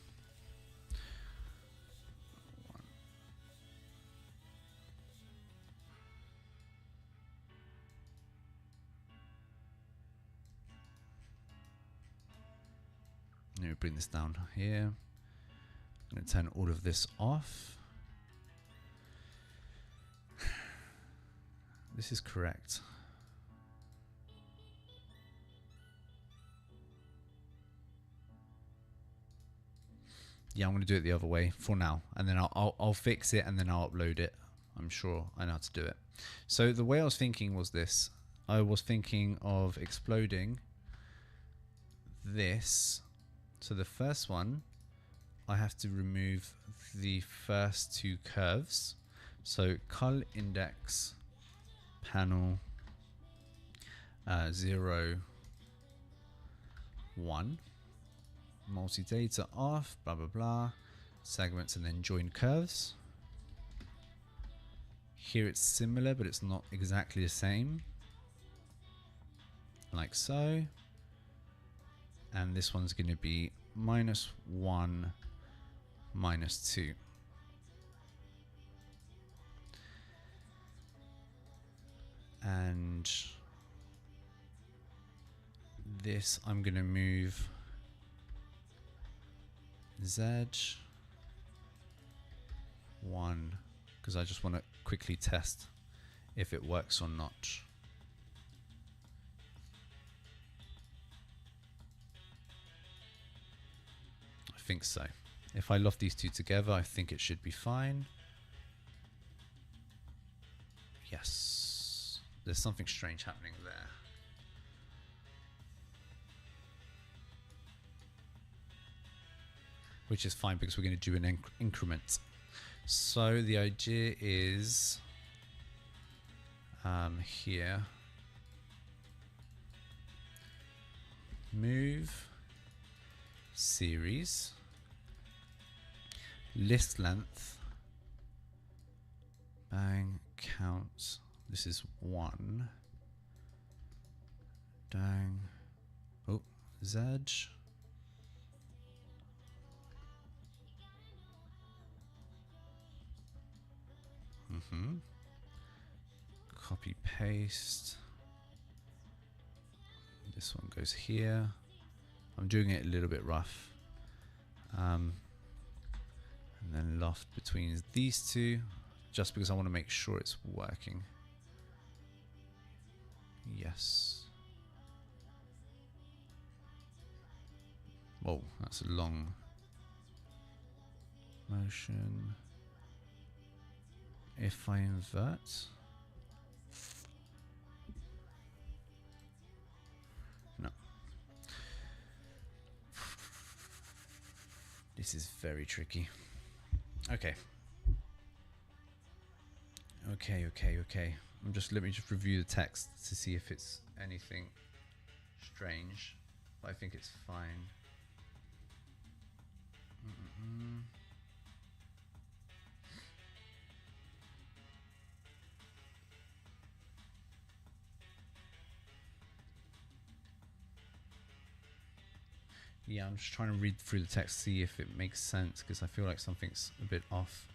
Let me bring this down here. I'm going to turn all of this off. This is correct. Yeah, I'm going to do it the other way for now, and then I'll fix it and then I'll upload it. I'm sure I know how to do it. So the way I was thinking was this. I was thinking of exploding this. So the first one, I have to remove the first 2 curves. So cull index panel 0, 1. Multi-data off, blah, blah, blah. Segments and then join curves. Here it's similar, but it's not exactly the same. Like so. And this one's going to be -1, -2. And this I'm going to move Z1 because I just want to quickly test if it works or not. I think so. If I loft these 2 together, I think it should be fine. Yes. There's something strange happening there. Which is fine because we're going to do an increment. So the idea is here, move series, list length, bang, count, this is 1, dang, oh, Z, copy paste, this one goes here. I'm doing it a little bit rough, and then loft between these 2 just because I want to make sure it's working. Yes. Whoa, that's a long motion. If I invert, no. This is very tricky. Okay. Okay. Let me just review the text to see if it's anything strange. But I think it's fine. Yeah, I'm just trying to read through the text, see if it makes sense, because I feel like something's a bit off.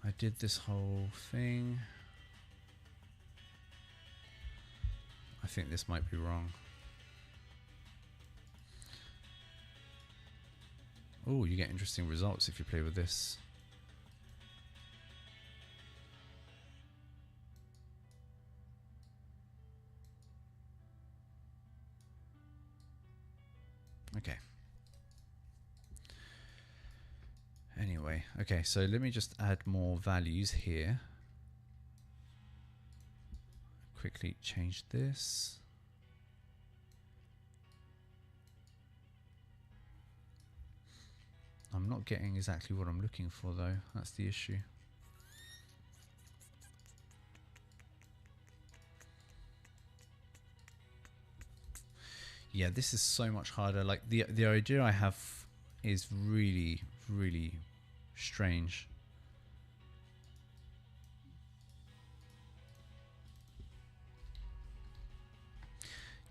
I did this whole thing. I think this might be wrong. Oh, you get interesting results if you play with this. Okay. Anyway, okay, so let me just add more values here. Quickly change this. I'm not getting exactly what I'm looking for though, that's the issue. Yeah, this is so much harder. Like the idea I have is really, really strange.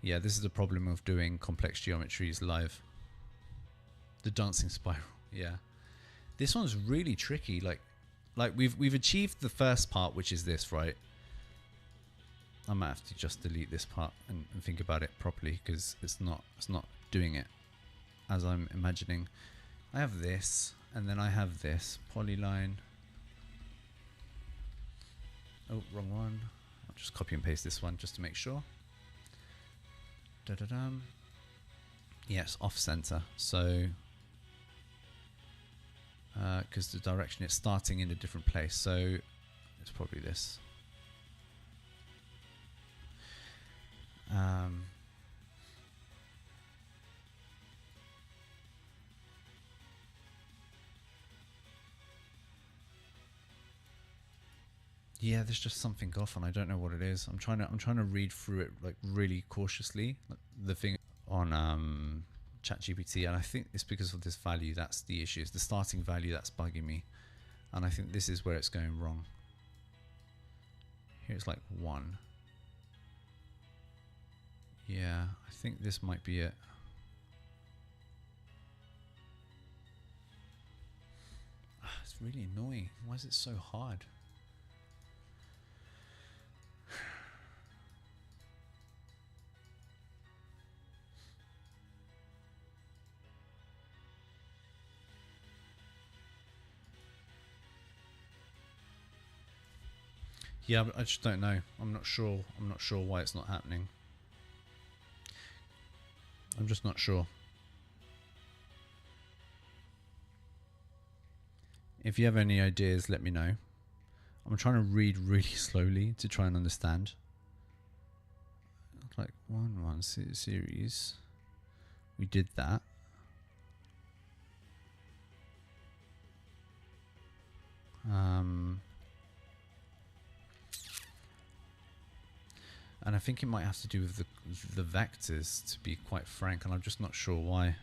Yeah, this is the problem of doing complex geometries live. The dancing spiral. Yeah. This one's really tricky. Like we've achieved the first part, which is this, right? I might have to just delete this part and think about it properly, because it's not doing it as I'm imagining. I have this, and then I have this polyline. Oh, wrong one. I'll just copy and paste this one just to make sure. Da-da-dum. Yes, off center. So, because the direction it's starting in a different place, so it's probably this. Yeah, there's just something off, and I don't know what it is. I'm trying to read through it like really cautiously. Like the thing on ChatGPT, and I think it's because of this value. That's the issue. It's the starting value that's bugging me, and I think this is where it's going wrong. Here it's like 1. Yeah, I think this might be it. It's really annoying. Why is it so hard? Yeah, I just don't know. I'm not sure why it's not happening. I'm just not sure. If you have any ideas, let me know. I'm trying to read really slowly to try and understand. Like 1 series. We did that. And I think it might have to do with the vectors, to be quite frank, and I'm just not sure why.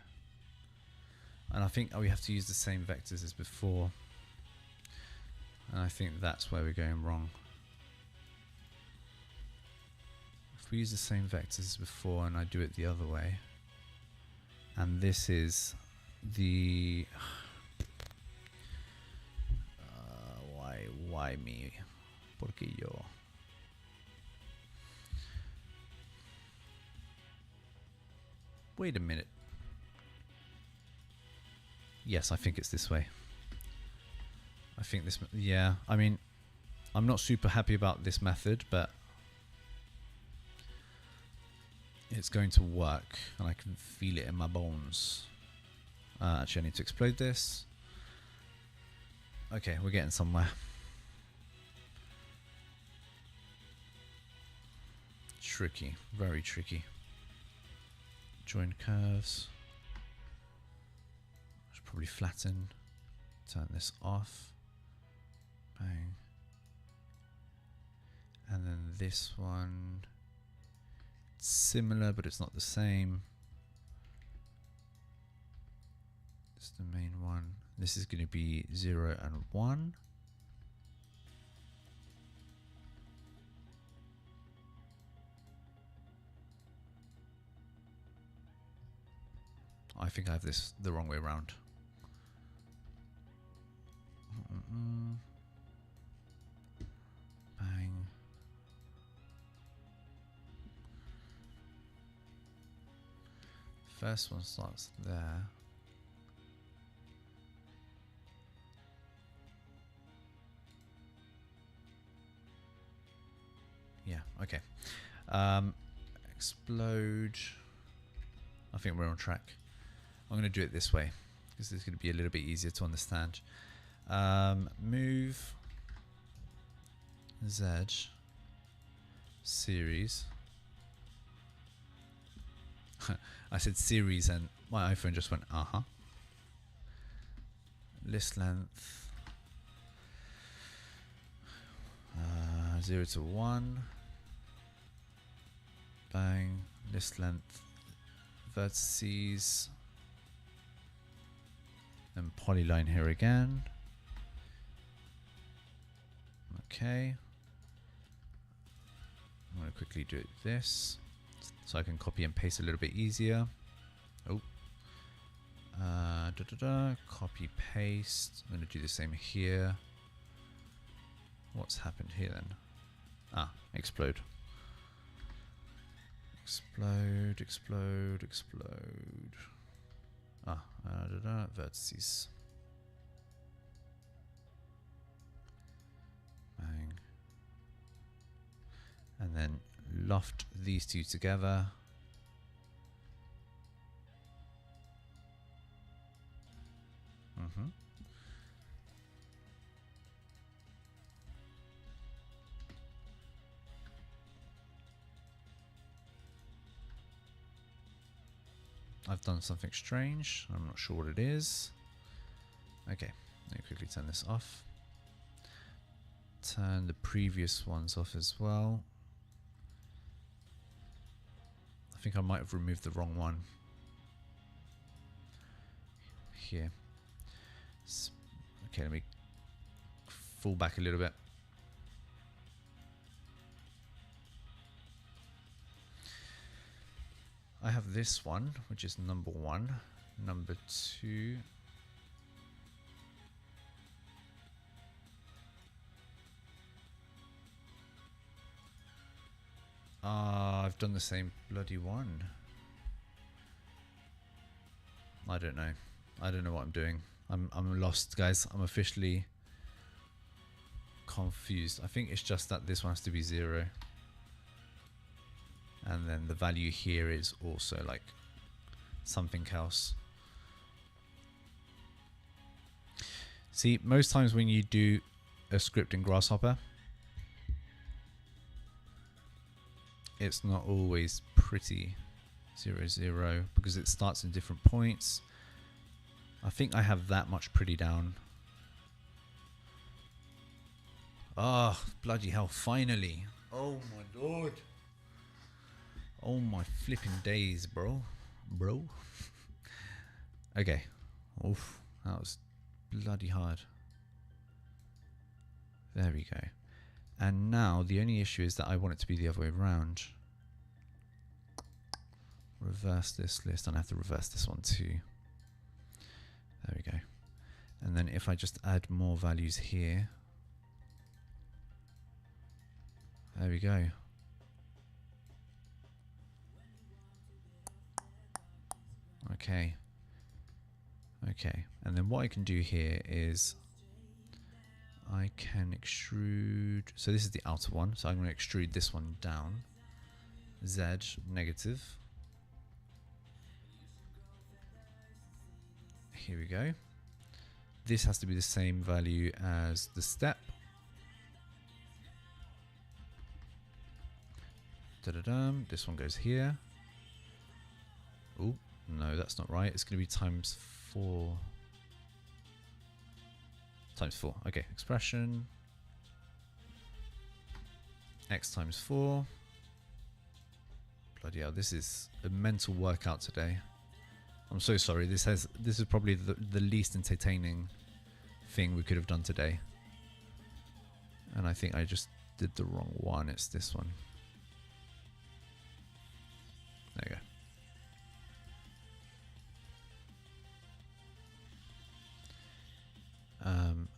And I think we have to use the same vectors as before. And I think that's where we're going wrong. If we use the same vectors as before and I do it the other way, and this is the... why me? Porque yo? Wait a minute. Yes, I think it's this way. I think this... Yeah, I mean, I'm not super happy about this method, but it's going to work, and I can feel it in my bones. Actually, I need to explode this. Okay, we're getting somewhere. Tricky, very tricky. Join curves. Should probably flatten. Turn this off. Bang. And then this one. It's similar, but it's not the same. This is the main one. This is going to be 0 and 1. I think I have this the wrong way around. Bang. First one starts there. Yeah, okay. Explode. I think we're on track. I'm going to do it this way because it's going to be a little bit easier to understand. Move Z series. I said series and my iPhone just went uh-huh. List length 0 to 1. Bang. List length vertices. And polyline here again. Okay. I'm going to quickly do this so I can copy and paste a little bit easier. Oh. Copy, paste. I'm going to do the same here. What's happened here then? Ah, explode. Explode, explode, explode. Ah, vertices. Bang. And then loft these two together. I've done something strange. I'm not sure what it is. Okay, let me quickly turn this off. Turn the previous ones off as well. I think I might have removed the wrong one. Here. Okay, let me fall back a little bit. I have this one, which is number 1. Number 2. I've done the same bloody one. I don't know. I don't know what I'm doing. I'm lost, guys. I'm officially confused. I think it's just that this one has to be 0. And then the value here is also like something else. See, most times when you do a script in Grasshopper, it's not always pretty 0, 0 because it starts in different points. I think I have that much pretty down. Oh, bloody hell, finally. Oh my lord. Oh my flipping days, bro. Okay. Oof, that was bloody hard. There we go. And now the only issue is that I want it to be the other way around. Reverse this list, and I have to reverse this one too. There we go. And then if I just add more values here. There we go. Okay. Okay. And then what I can do here is I can extrude. So this is the outer one. So I'm going to extrude this one down. Z negative. Here we go. This has to be the same value as the step. Da-da-dum. This one goes here. Oh, no, that's not right. It's going to be times 4. Times 4. Okay, expression. X times 4. Bloody hell, this is a mental workout today. I'm so sorry. This is probably the least entertaining thing we could have done today. And I think I just did the wrong one. It's this one. There you go.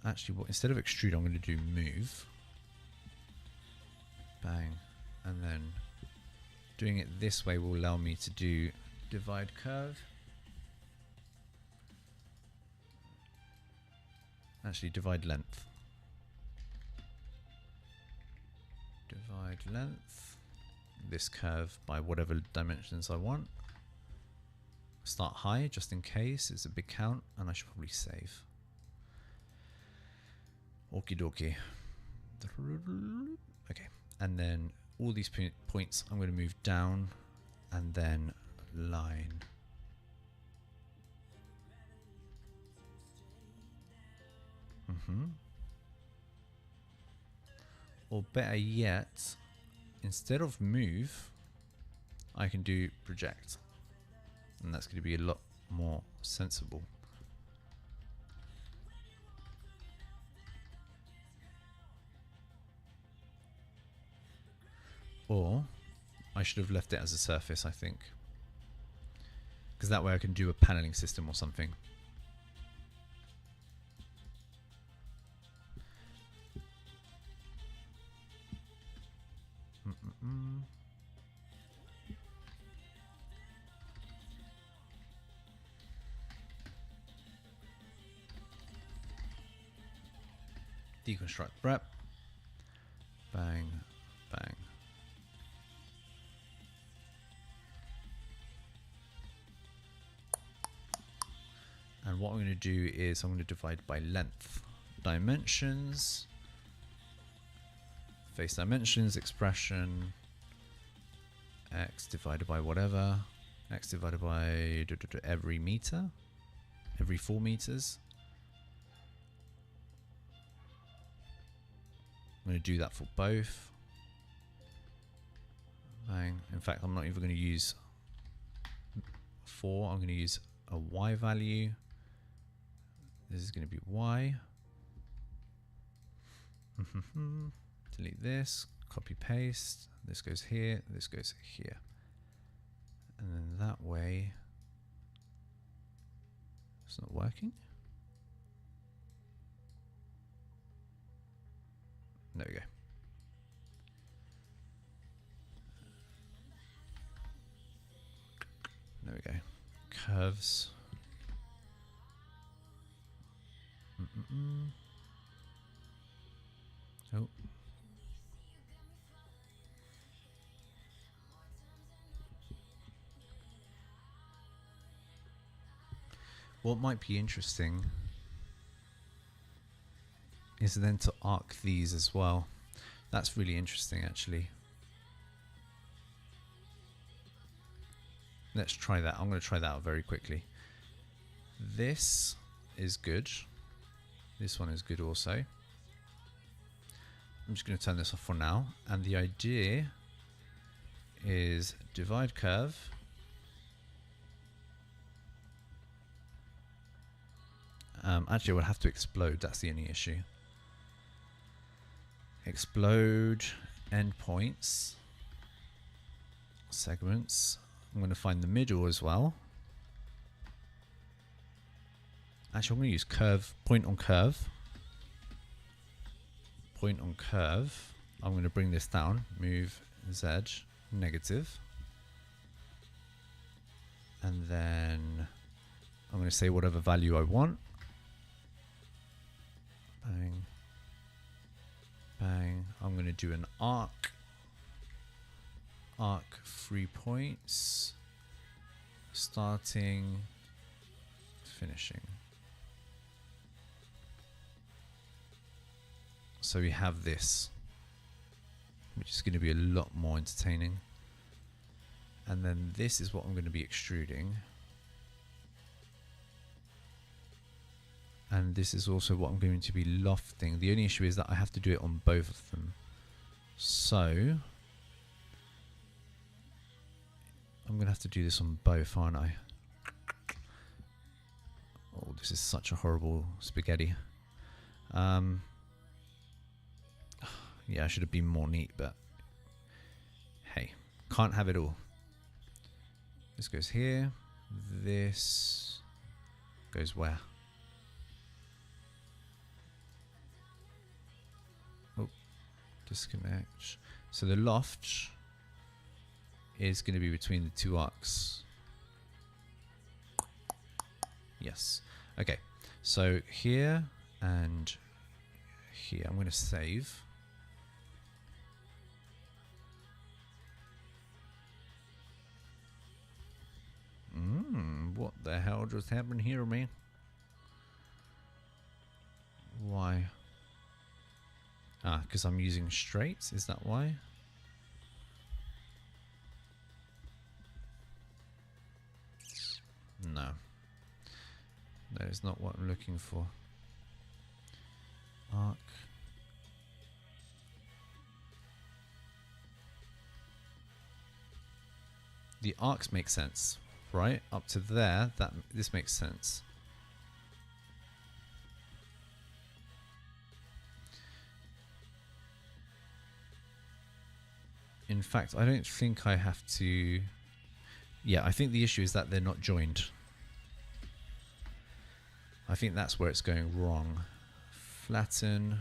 Actually, instead of extrude, I'm going to do move. Bang. And then doing it this way will allow me to do divide curve. Actually, divide length. Divide length. This curve by whatever dimensions I want. Start high just in case. It's a big count and I should probably save. Okie dokie. Okay. And then all these points I'm going to move down and then line. Or better yet, instead of move, I can do project. and that's going to be a lot more sensible. Or I should have left it as a surface, I think, because that way I can do a paneling system or something. Deconstruct prep. Bang, bang. And what I'm going to do is I'm going to divide by length. Dimensions. Face dimensions, expression. X divided by whatever. X divided by every meter. Every 4 meters. I'm going to do that for both. Bang. In fact, I'm not even going to use 4. I'm going to use a Y value. This is going to be Y. Delete this. Copy paste. This goes here. This goes here. And then that way. It's not working. There we go. There we go. Curves. Oh. What might be interesting is then to arc these as well. That's really interesting, actually. Let's try that. I'm going to try that out very quickly. This is good. This one is good also. I'm just going to turn this off for now. And the idea is divide curve. Actually, I would have to explode. That's the only issue. Explode endpoints. Segments. I'm going to find the middle as well. Actually, I'm going to use curve, point on curve. Point on curve. I'm going to bring this down. Move Z, negative. And then I'm going to say whatever value I want. Bang. Bang. I'm going to do an arc. Arc 3 points. Starting. Finishing. So we have this, which is going to be a lot more entertaining. And then this is what I'm going to be extruding. And this is also what I'm going to be lofting. The only issue is that I have to do it on both of them. So I'm going to have to do this on both, aren't I? Oh, this is such a horrible spaghetti. Yeah, I should have been more neat, but hey, can't have it all. This goes here. This goes where? Oh, disconnect. So the loft is going to be between the 2 arcs. Yes. Okay. So here and here, I'm going to save. What the hell just happened here, man? Why? Ah, because I'm using straights, is that why? No. That is not what I'm looking for. Arc. The arcs make sense. right? Up to there, this makes sense. In fact, I don't think I have to... Yeah, I think the issue is that they're not joined. I think that's where it's going wrong. Flatten,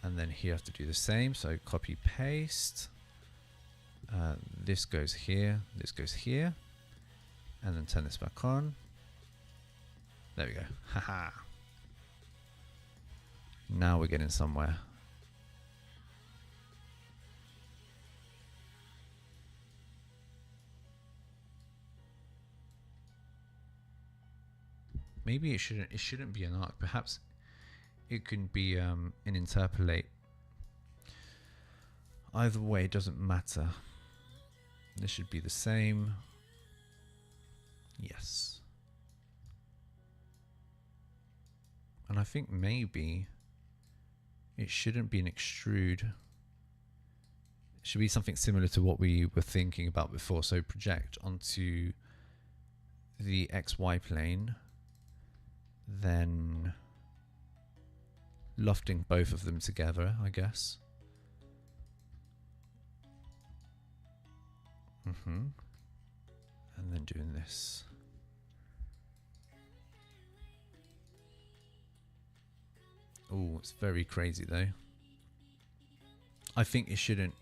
and then here I have to do the same. So copy, paste. This goes here, this goes here. And then turn this back on. There we go. Haha. Now we're getting somewhere. Maybe it shouldn't be an arc. Perhaps it can be an interpolate. Either way, it doesn't matter. This should be the same. Yes. And I think maybe it shouldn't be an extrude. It should be something similar to what we were thinking about before. So project onto the XY plane, then lofting both of them together, I guess. And then doing this. Oh, it's very crazy though. I think it shouldn't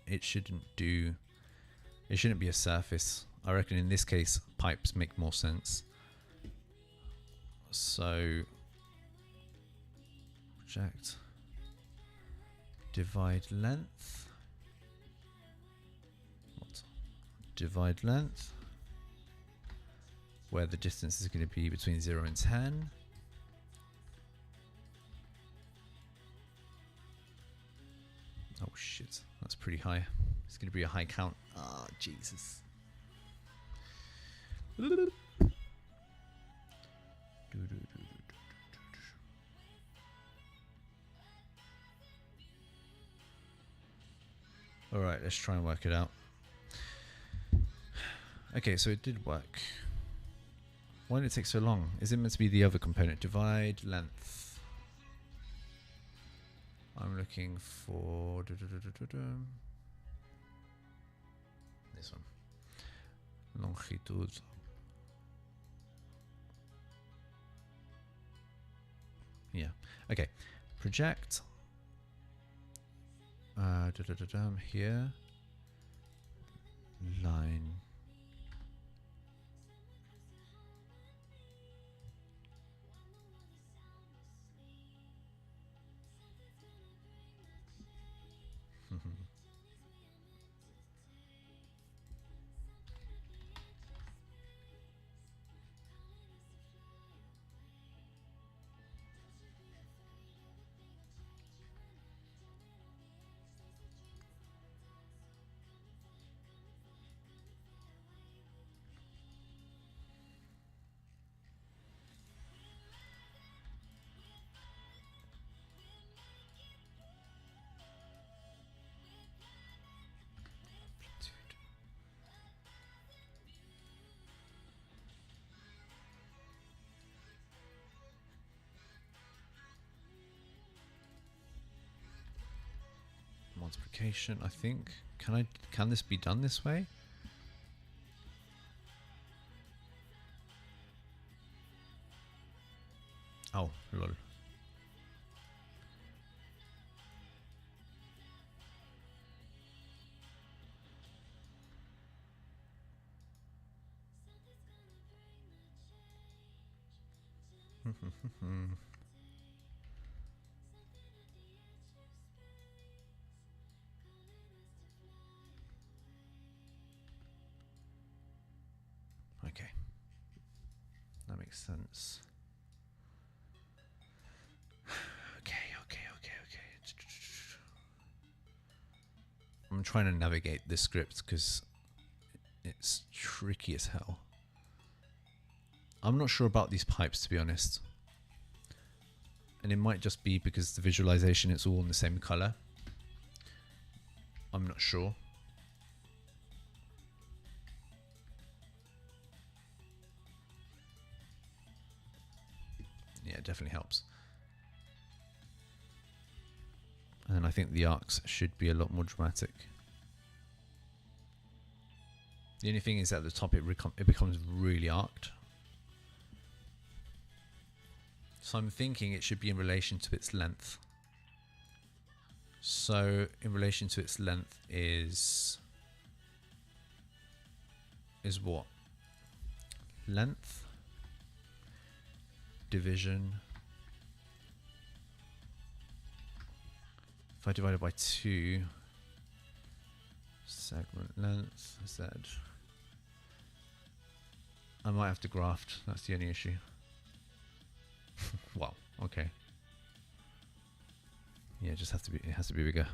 be a surface. I reckon in this case pipes make more sense. So project, divide length. What? Divide length, where the distance is going to be between 0 and 10. Oh shit, that's pretty high. It's going to be a high count. Ah, oh, Jesus. Alright, let's try and work it out. Okay, so it did work. Why did it take so long? Is it meant to be the other component? Divide length. I'm looking for this one. Longitude. Yeah. Okay. Project. Here. Line. Multiplication, I think. Can this be done this way? Oh, lol. Okay, that makes sense. Okay. I'm trying to navigate this script because it's tricky as hell. I'm not sure about these pipes, to be honest. And it might just be because the visualization it's all in the same color. I'm not sure. Yeah, it definitely helps. And I think the arcs should be a lot more dramatic. The only thing is at the top it becomes really arced. So I'm thinking it should be in relation to its length. So in relation to its length is what? Length division. If I divide it by 2, segment length, Z. I might have to graft, that's the only issue. Wow, okay. Yeah, it has to be bigger.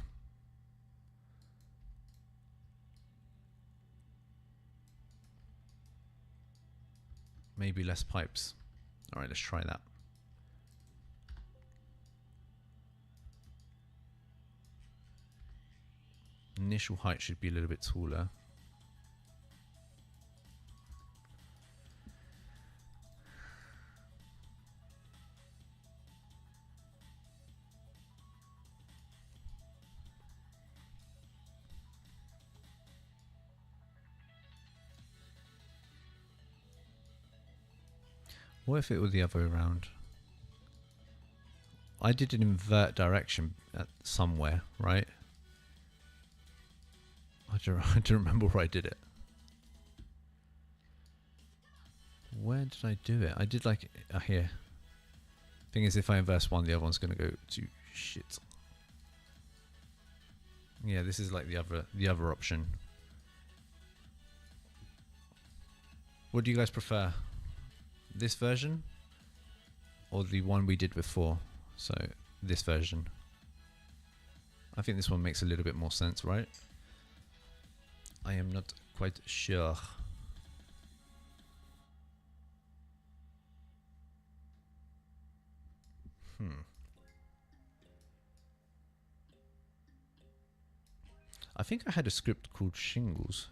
Maybe less pipes. Alright, let's try that. Initial height should be a little bit taller. What if it were the other way around? I did an invert direction at somewhere, right? I don't remember where I did it. Where did I do it? I did like here. Thing is, if I inverse one, the other one's going to go to shit. Yeah, this is like the other option. What do you guys prefer? This version or the one we did before? So this version. I think this one makes a little bit more sense, right? I am not quite sure. I think I had a script called Shingles.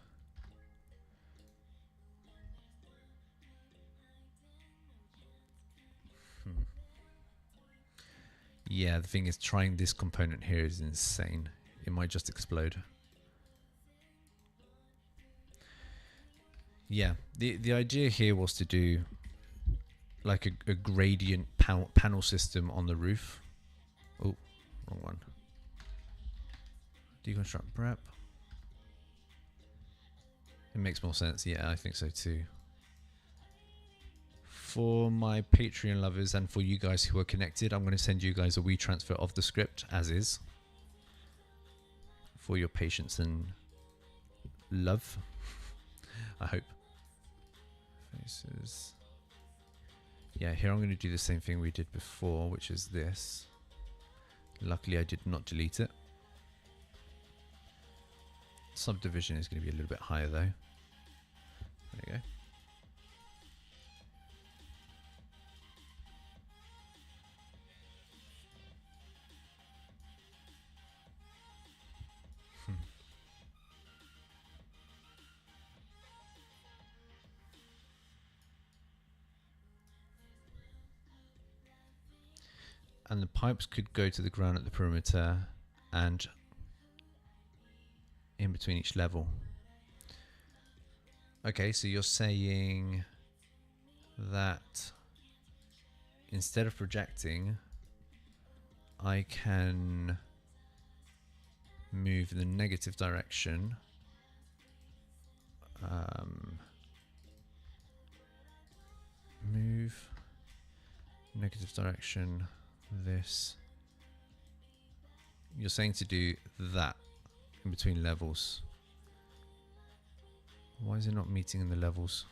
Yeah, the thing is, trying this component here is insane. It might just explode. Yeah, the idea here was to do like a gradient panel system on the roof. Oh, wrong one. Deconstruct prep. It makes more sense. Yeah, I think so too. For my Patreon lovers and for you guys who are connected, I'm going to send you guys a WeTransfer of the script as is. For your patience and love, I hope. Faces. Yeah, here I'm going to do the same thing we did before, which is this. Luckily, I did not delete it. Subdivision is going to be a little bit higher though. There you go. And the pipes could go to the ground at the perimeter and in between each level. Okay, so you're saying that instead of projecting, I can move in the negative direction. Move negative direction. This. You're saying to do that in between levels. Why is it not meeting in the levels?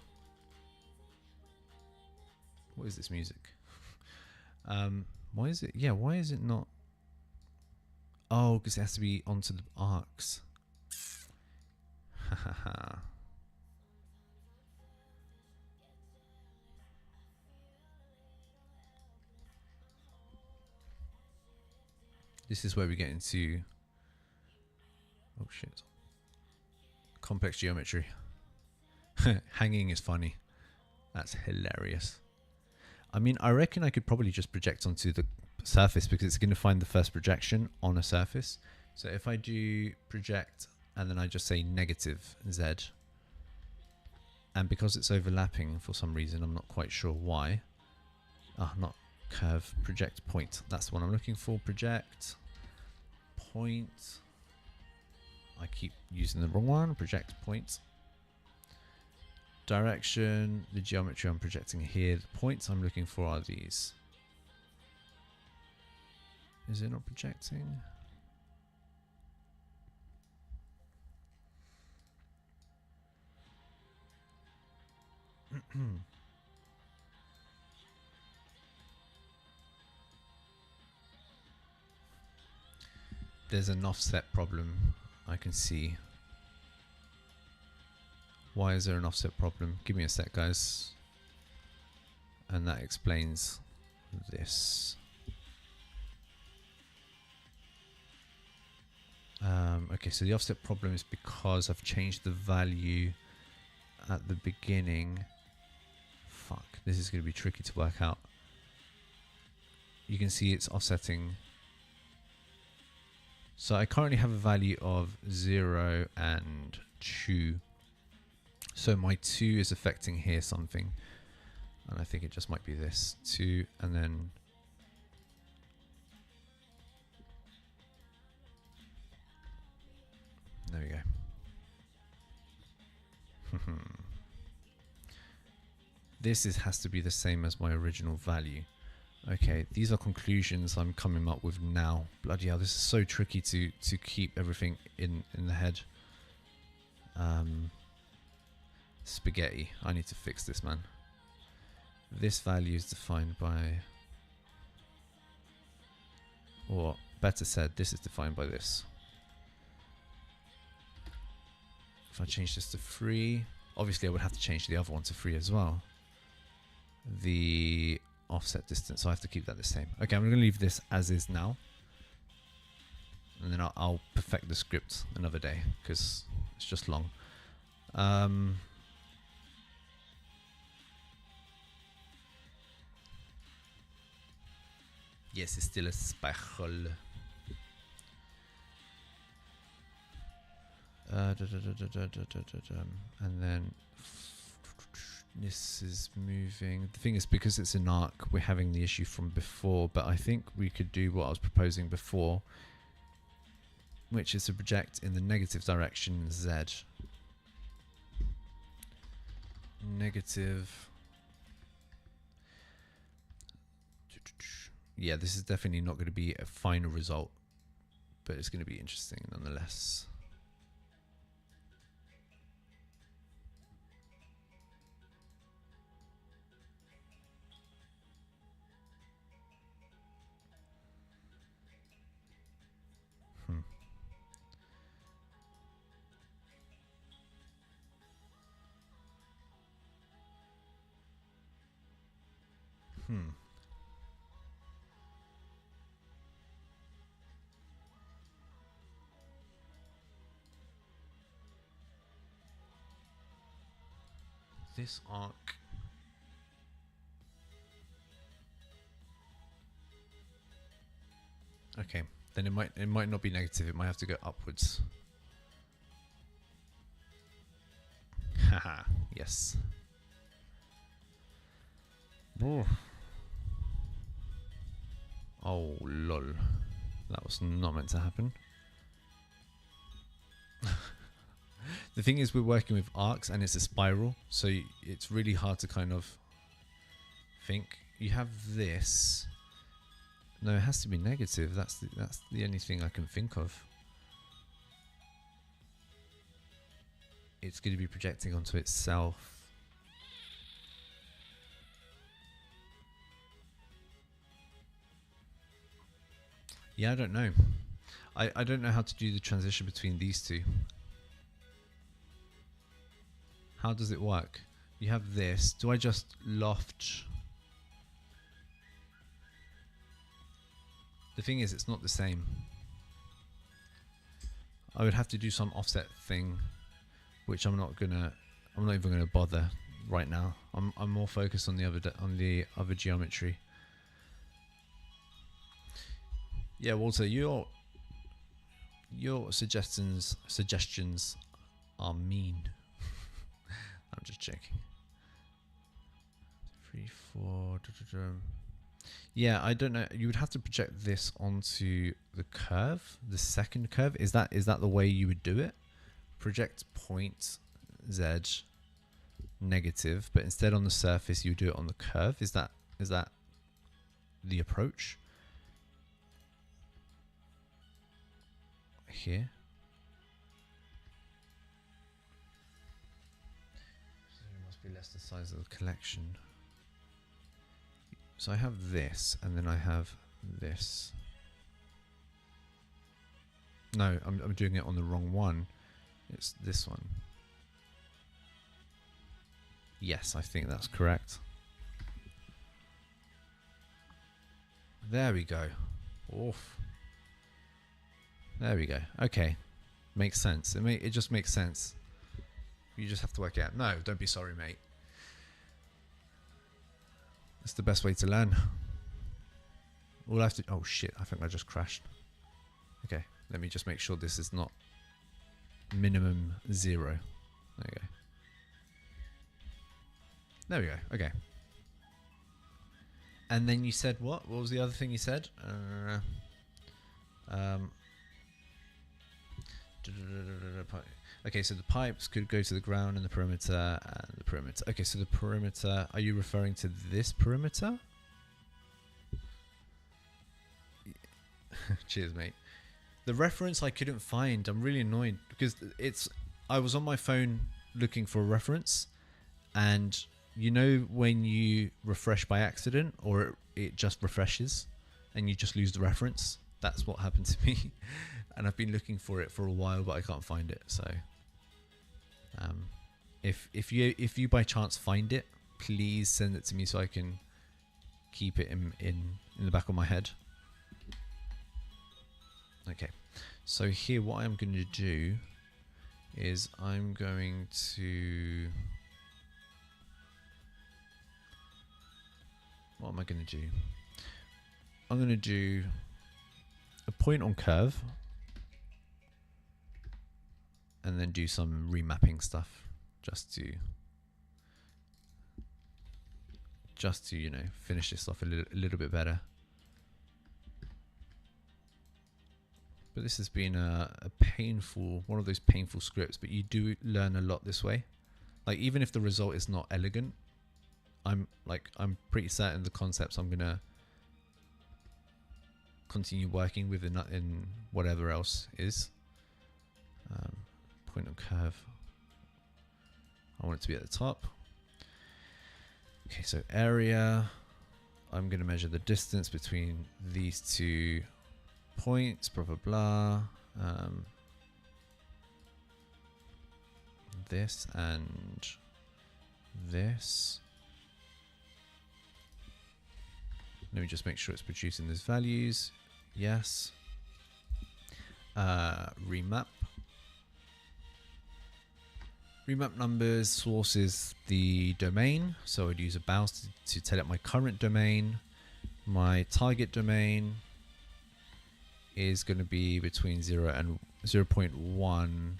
What is this music? Why is it? Yeah, why is it not? Oh, because it has to be onto the arcs. This is where we get into, oh shit, complex geometry. Hanging is funny. That's hilarious. I mean, I reckon I could probably just project onto the surface because it's going to find the first projection on a surface. So if I do project and then I just say negative Z, and because it's overlapping for some reason, I'm not quite sure why. Not curve, project point. That's the one I'm looking for. Project point. I keep using the wrong one. Project point. Direction, the geometry I'm projecting here. The points I'm looking for are these. Is it not projecting? There's an offset problem I can see. Why is there an offset problem? Give me a sec, guys. And that explains this. Okay, so the offset problem is because I've changed the value at the beginning. Fuck, this is going to be tricky to work out. You can see it's offsetting. So I currently have a value of 0 and 2. So my 2 is affecting here something. And I think it just might be this. 2 and then... There we go. This has to be the same as my original value. Okay, these are conclusions I'm coming up with now. Bloody hell, this is so tricky to keep everything in the head. Spaghetti. I need to fix this, man. This value is defined by... Or better said, this is defined by this. If I change this to 3, obviously I would have to change the other one to 3 as well. The offset distance, so I have to keep that the same. Okay, I'm going to leave this as is now. And then I'll perfect the script another day, because it's just long. Yes, it's still a spechel. And then this is moving. The thing is, because it's an arc, we're having the issue from before, but I think we could do what I was proposing before, which is to project in the negative direction Z. Negative. Yeah, this is definitely not going to be a final result, but it's going to be interesting nonetheless. This arc. Okay, then it might not be negative. It might have to go upwards. Haha, yes. Oh lol, that was not meant to happen. The thing is, we're working with arcs and it's a spiral, so it's really hard to kind of think. You have this. No, it has to be negative. That's the only thing I can think of. It's going to be projecting onto itself. Yeah, I don't know. I don't know how to do the transition between these two. How does it work? You have this. Do I just loft? The thing is, it's not the same. I would have to do some offset thing, which I'm not even gonna bother. right now. I'm more focused on the other geometry. Yeah, Walter, your suggestions are mean. I'm just checking. 3, 4. Yeah, I don't know. You would have to project this onto the curve, the second curve. Is that the way you would do it? Project point Z negative, but instead on the surface you do it on the curve. Is that the approach? Here. So it must be less the size of the collection. So I have this, and then I have this. No, I'm doing it on the wrong one. It's this one. Yes, I think that's correct. There we go. Oof. There we go. Okay. Makes sense. It just makes sense. You just have to work it out. No, don't be sorry, mate. That's the best way to learn. All I have to... Oh, shit. I think I just crashed. Okay. Let me just make sure this is not minimum 0. There you go. There we go. Okay. And then you said what? What was the other thing you said? Okay, so the pipes could go to the ground and the perimeter and the perimeter. Okay, so the perimeter, are you referring to this perimeter? Cheers, mate. The reference I couldn't find. I'm really annoyed because I was on my phone looking for a reference, and you know when you refresh by accident or it just refreshes and you just lose the reference? That's what happened to me. And I've been looking for it for a while, but I can't find it. So if you by chance find it, please send it to me so I can keep it in the back of my head. Okay, so here what I'm going to do is I'm going to... What am I going to do? I'm going to do a point on curve and then do some remapping stuff just to you know, finish this off a little bit better. But this has been a painful, one of those painful scripts, but you do learn a lot this way. Like, even if the result is not elegant, I'm pretty certain the concepts I'm gonna continue working with in whatever else is. Point on curve. I want it to be at the top. Okay, so area. I'm gonna measure the distance between these 2 points. Blah blah blah. This and this. Let me just make sure it's producing those values. Yes. Remap. Remap numbers, source is the domain. So I'd use a bounce to tell it my current domain. My target domain is going to be between 0 and 0.1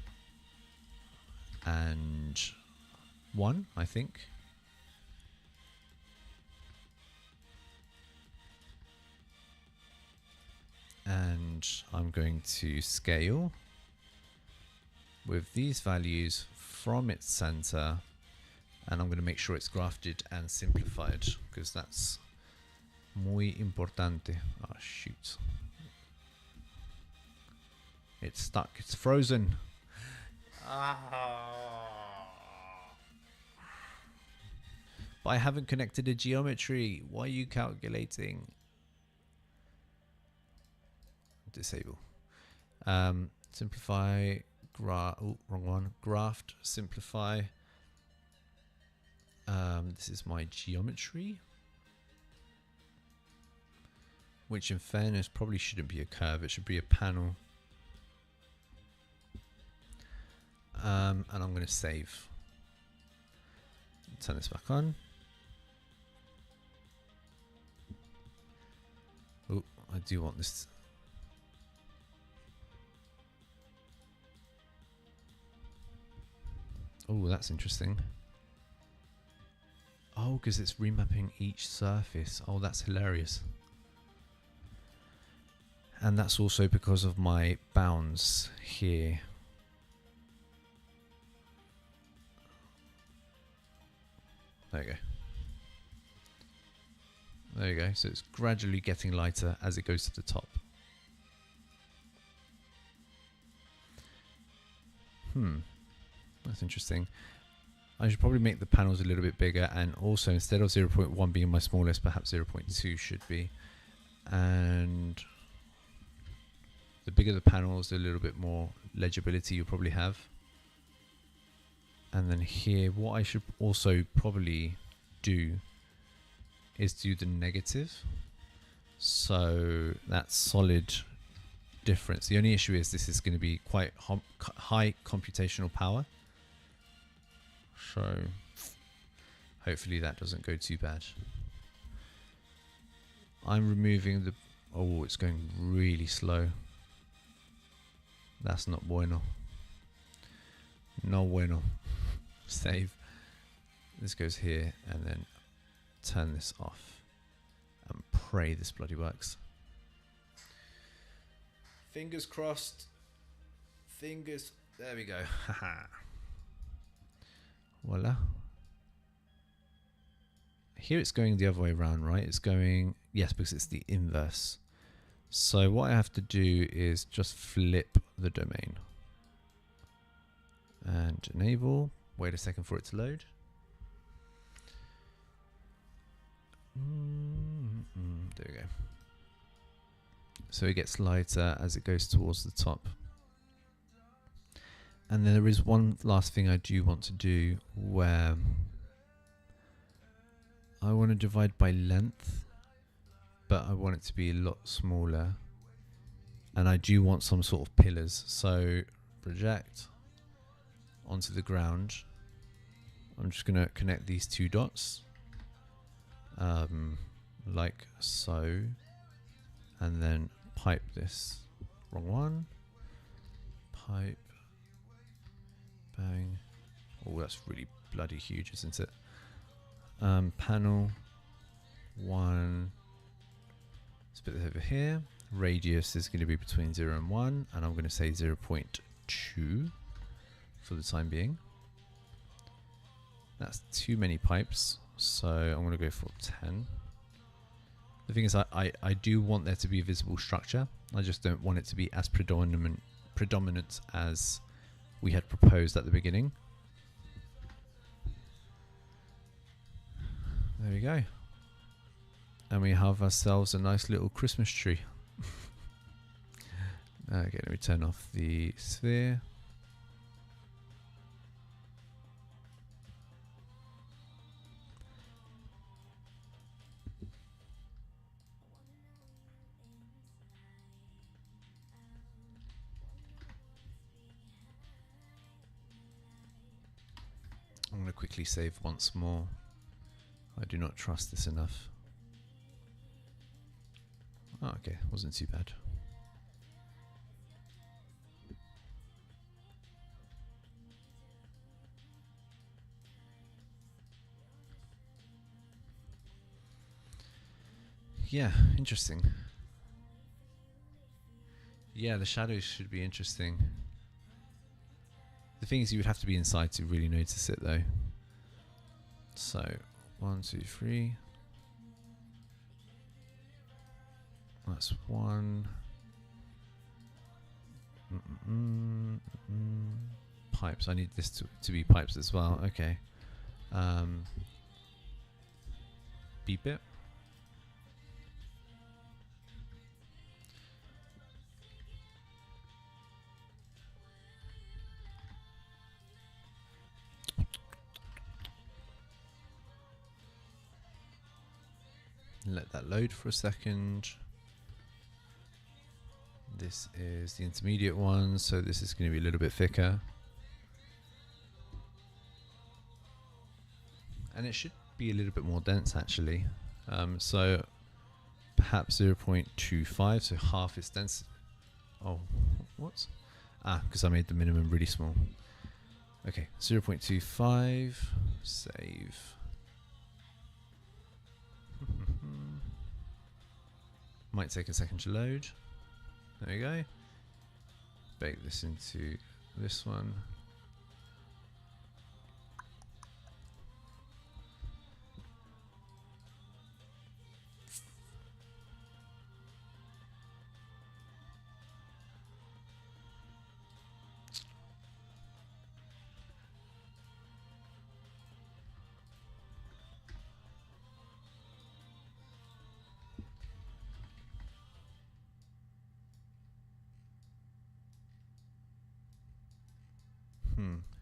and 1, I think. And I'm going to scale with these values from its center, and I'm going to make sure it's grafted and simplified because that's muy importante. Oh shoot, it's stuck, it's frozen. But I haven't connected a geometry. Why are you calculating? Disable. Simplify. Wrong one. Graft. Simplify. This is my geometry, which in fairness probably shouldn't be a curve. It should be a panel. And I'm going to save. turn this back on. Oh, I do want this. Oh, that's interesting. Oh, because it's remapping each surface. Oh, that's hilarious. And that's also because of my bounds here. There you go. There you go. So it's gradually getting lighter as it goes to the top. That's interesting. I should probably make the panels a little bit bigger, and also instead of 0.1 being my smallest, perhaps 0.2 should be. And the bigger the panels, the little bit more legibility you'll probably have. And then here, what I should also probably do is do the negative. So that solid difference. The only issue is this is going to be quite high computational power. So hopefully that doesn't go too bad. I'm removing the... Oh, it's going really slow. That's not bueno. No bueno. Save. This goes here and then turn this off and pray this bloody works. Fingers crossed. Fingers. There we go. Haha. Voila. Here it's going the other way around, right? It's going, yes, because it's the inverse. So what I have to do is just flip the domain. And enable. Wait a second for it to load. There we go. So it gets lighter as it goes towards the top. And then there is one last thing I do want to do where I want to divide by length, but I want it to be a lot smaller. And I do want some sort of pillars. So project onto the ground. I'm just going to connect these two dots like so, and then pipe this. Wrong one. Pipe. Bang. Oh, that's really bloody huge, isn't it? Panel 1. Let's put this over here. Radius is going to be between 0 and 1, and I'm going to say 0.2 for the time being. That's too many pipes, so I'm going to go for 10. The thing is, I do want there to be a visible structure. I just don't want it to be as predominant as we had proposed at the beginning. There we go. And we have ourselves a nice little Christmas tree. Okay, let me turn off the sphere. I'm going to quickly save once more. I do not trust this enough. Oh, okay, wasn't too bad. Yeah, interesting. Yeah, the shadows should be interesting. The thing is, you would have to be inside to really notice it, though. So, 1, 2, 3. That's 1. Pipes. I need this to be pipes as well. Okay. Beep it. Let that load for a second. This is the intermediate one, so this is going to be a little bit thicker. and it should be a little bit more dense actually. So perhaps 0.25, so half its dense. Oh, what? Because I made the minimum really small. Okay, 0.25, save. Might take a second to load. There we go. Bake this into this one.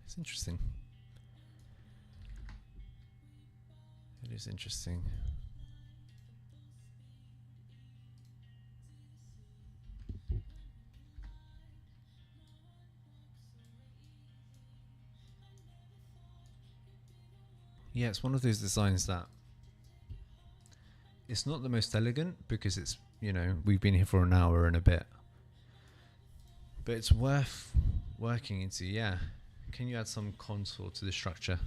It's interesting. It is interesting. Yeah, it's one of those designs that it's not the most elegant because it's, you know, we've been here for an hour and a bit. But it's worth working into, yeah. Can you add some contour to the structure?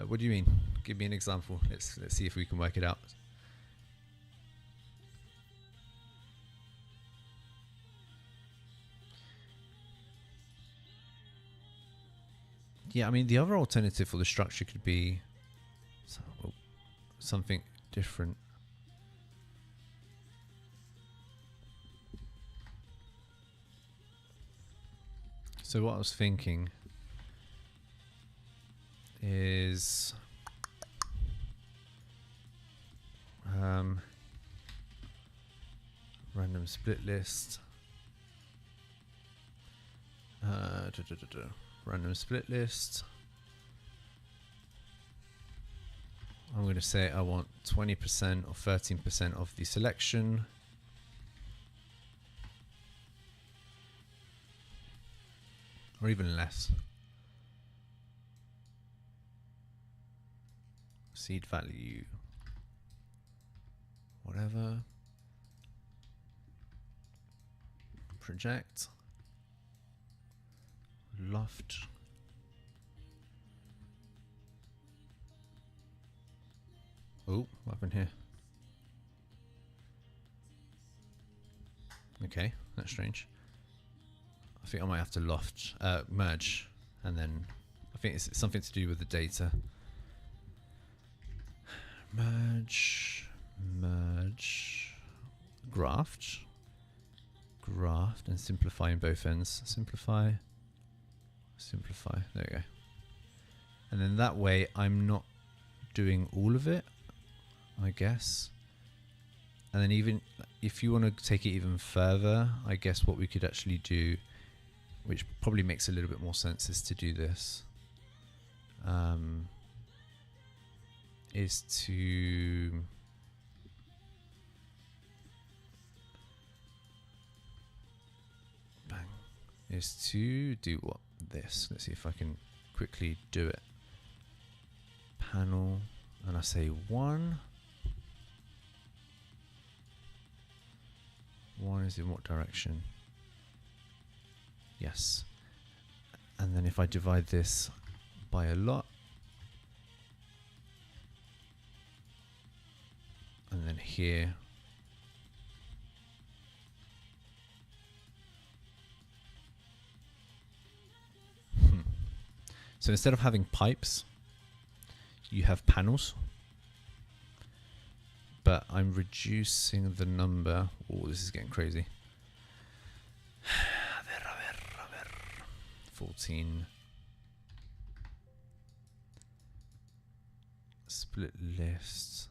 What do you mean? Give me an example. Let's see if we can work it out. Yeah, I mean, the other alternative for the structure could be something different. So what I was thinking is random split list. Random split list. I'm going to say I want 20% or 13% of the selection. Or even less. Seed value. Whatever. Project. Loft. Oh, what happened here? Okay, that's strange. I think I might have to loft, merge, and then I think it's something to do with the data. Merge, graft, and simplify in both ends. Simplify, there we go. And then that way I'm not doing all of it, I guess. And then even if you want to take it even further, I guess what we could actually do, which probably makes a little bit more sense, is to do this. Is to do what? This. Let's see if I can quickly do it. Panel, and I say 1. 1 is in what direction? Yes. And then if I divide this by a lot, and then here, so instead of having pipes, you have panels, but I'm reducing the number. Oh, this is getting crazy. 14. Split list.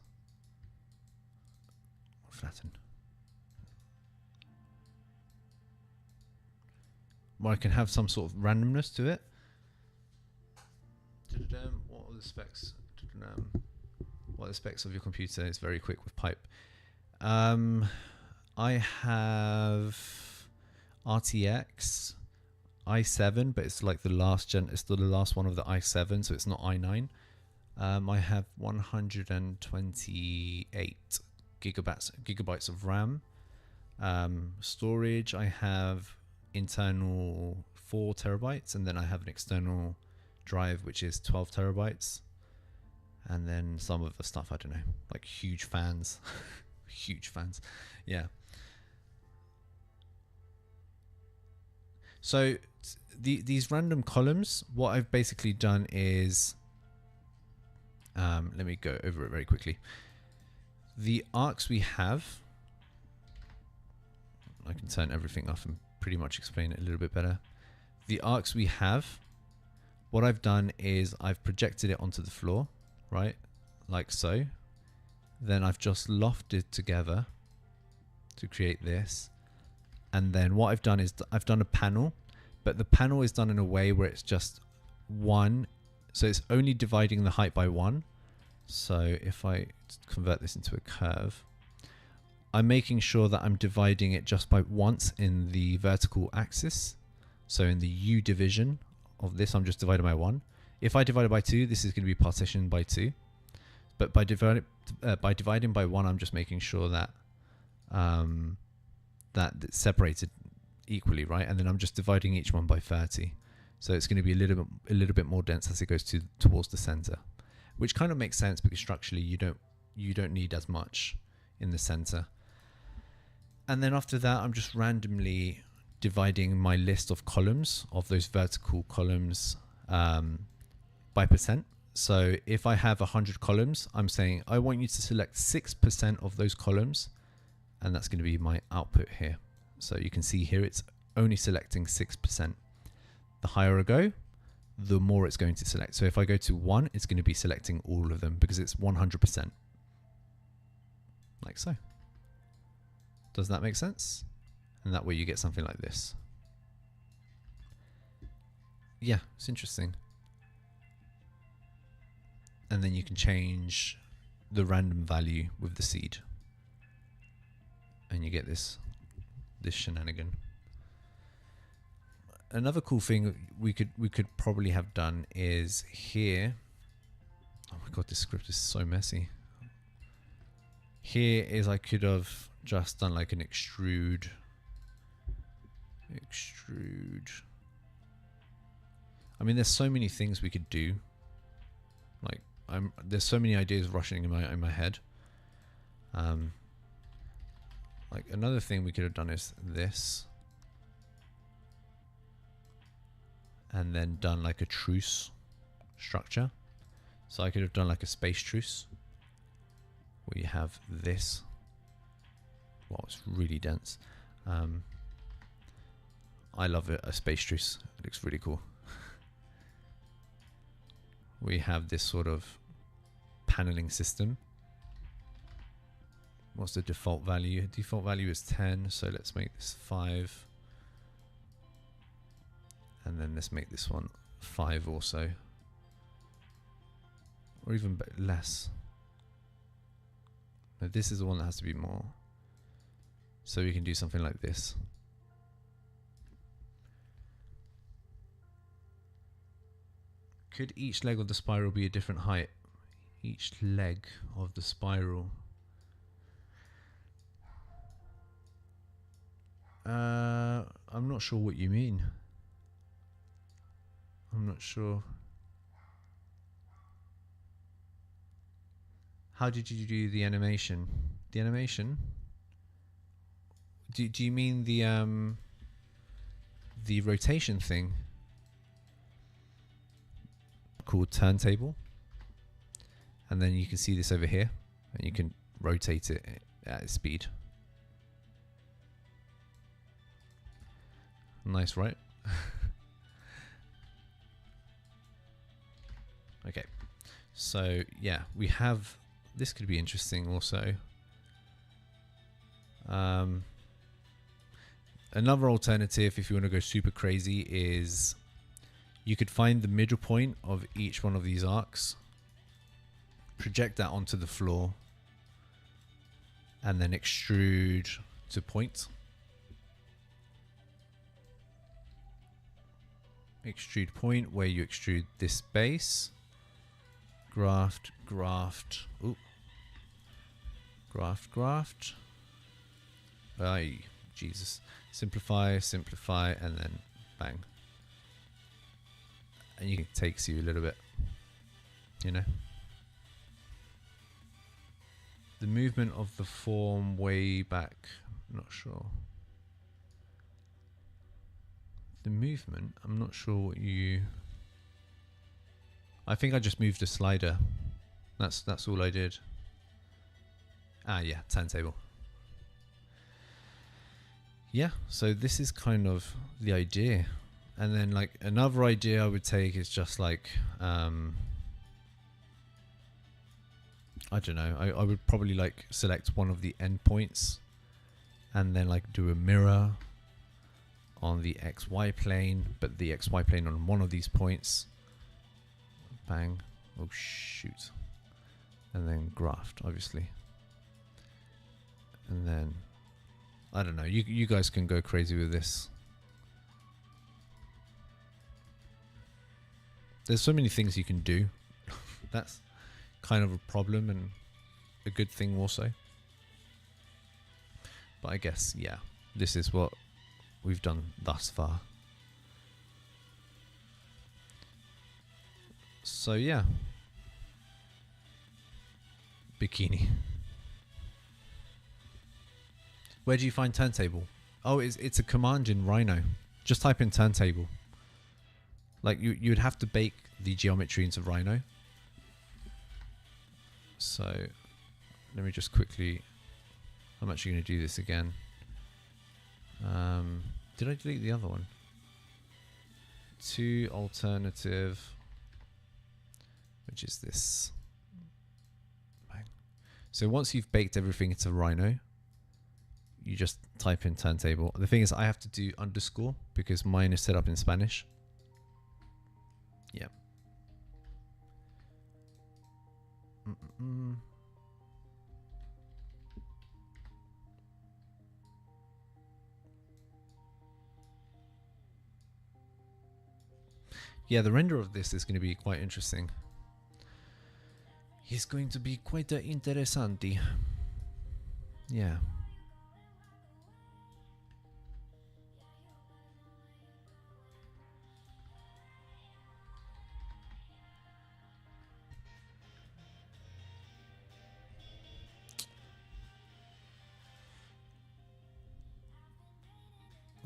Flatten. Well, I can have some sort of randomness to it. What are the specs? What are the specs of your computer? It's very quick with pipe. I have RTX i7, but it's like the last gen. It's still the last one of the i7, so it's not i9. I have 128 gigabytes of RAM. Storage, I have internal 4 terabytes, and then I have an external drive which is 12 terabytes. And then some of the stuff, I don't know, like huge fans. Huge fans. Yeah. So these random columns, what I've basically done is, let me go over it very quickly. The arcs we have, I can turn everything off and pretty much explain it a little bit better. The arcs we have, what I've done is I've projected it onto the floor, right? Like so. Then I've just lofted together to create this. And then what I've done is I've done a panel, but the panel is done in a way where it's just 1. So it's only dividing the height by 1. So if I convert this into a curve, I'm making sure that I'm dividing it just by once in the vertical axis. So in the U division of this, I'm just dividing by 1. If I divide it by 2, this is going to be partitioned by 2. But by dividing by 1, I'm just making sure that that it's separated equally, right? And then I'm just dividing each one by 30. So it's going to be a little bit more dense as it goes towards the center, which kind of makes sense because structurally you don't need as much in the center. And then after that, I'm just randomly dividing my list of columns, of those vertical columns, by percent. So if I have 100 columns, I'm saying I want you to select 6% of those columns, and that's going to be my output here. So you can see here it's only selecting 6%. The higher I go, the more it's going to select. So if I go to 1, it's going to be selecting all of them because it's 100%. Like so. Does that make sense? And that way you get something like this. Yeah, it's interesting. And then you can change the random value with the seed. And you get this shenanigan. Another cool thing we could probably have done is here. Oh my god, this script is so messy. Here is I could have just done like an extrude. I mean, there's so many things we could do. Like there's so many ideas rushing in my head. Like another thing we could have done is this. And then done like a truce structure. So I could have done like a space truce where you have this. Wow, it's really dense. I love it, a space truce. It looks really cool. We have this sort of paneling system. What's the default value? Default value is 10, so let's make this 5. And then let's make this one 5 also. Or even less. No, this is the one that has to be more. So we can do something like this. Could each leg of the spiral be a different height? Each leg of the spiral. I'm not sure what you mean. I'm not sure. How did you do the animation? The animation? Do you mean the rotation thing? Called turntable. And then you can see this over here, and you can rotate it at its speed. Nice, right? Okay, so yeah, we have, this could be interesting also. Another alternative, if you want to go super crazy, is you could find the middle point of each one of these arcs, project that onto the floor, and then extrude to point. Extrude point, where you extrude this base, graft, graft. Ooh. Graft, graft. Ay, Jesus. Simplify, simplify, and then bang. And it takes you a little bit, you know. The movement of the form way back, not sure. The movement, I'm not sure what you... I think I just moved a slider. That's all I did. Ah, yeah, turntable. Yeah, so this is kind of the idea. And then like another idea I would take is just like, I don't know, I would probably like select one of the endpoints and then like do a mirror on the XY plane, but the XY plane on one of these points. Bang. Oh shoot. And then graft, obviously. And then, I don't know, you guys can go crazy with this. There's so many things you can do. That's kind of a problem and a good thing also. But I guess, yeah, this is what we've done thus far. So yeah. Bikini. Where do you find turntable? Oh, it's a command in Rhino. Just type in turntable. Like you would have to bake the geometry into Rhino. So let me just quickly... I'm actually going to do this again. Did I delete the other one? To alternative, which is this. Bang. So once you've baked everything into Rhino, you just type in turntable. The thing is, I have to do underscore because mine is set up in Spanish. Yeah. Yeah, the render of this is going to be quite interesting. It's going to be quite interessante. Yeah.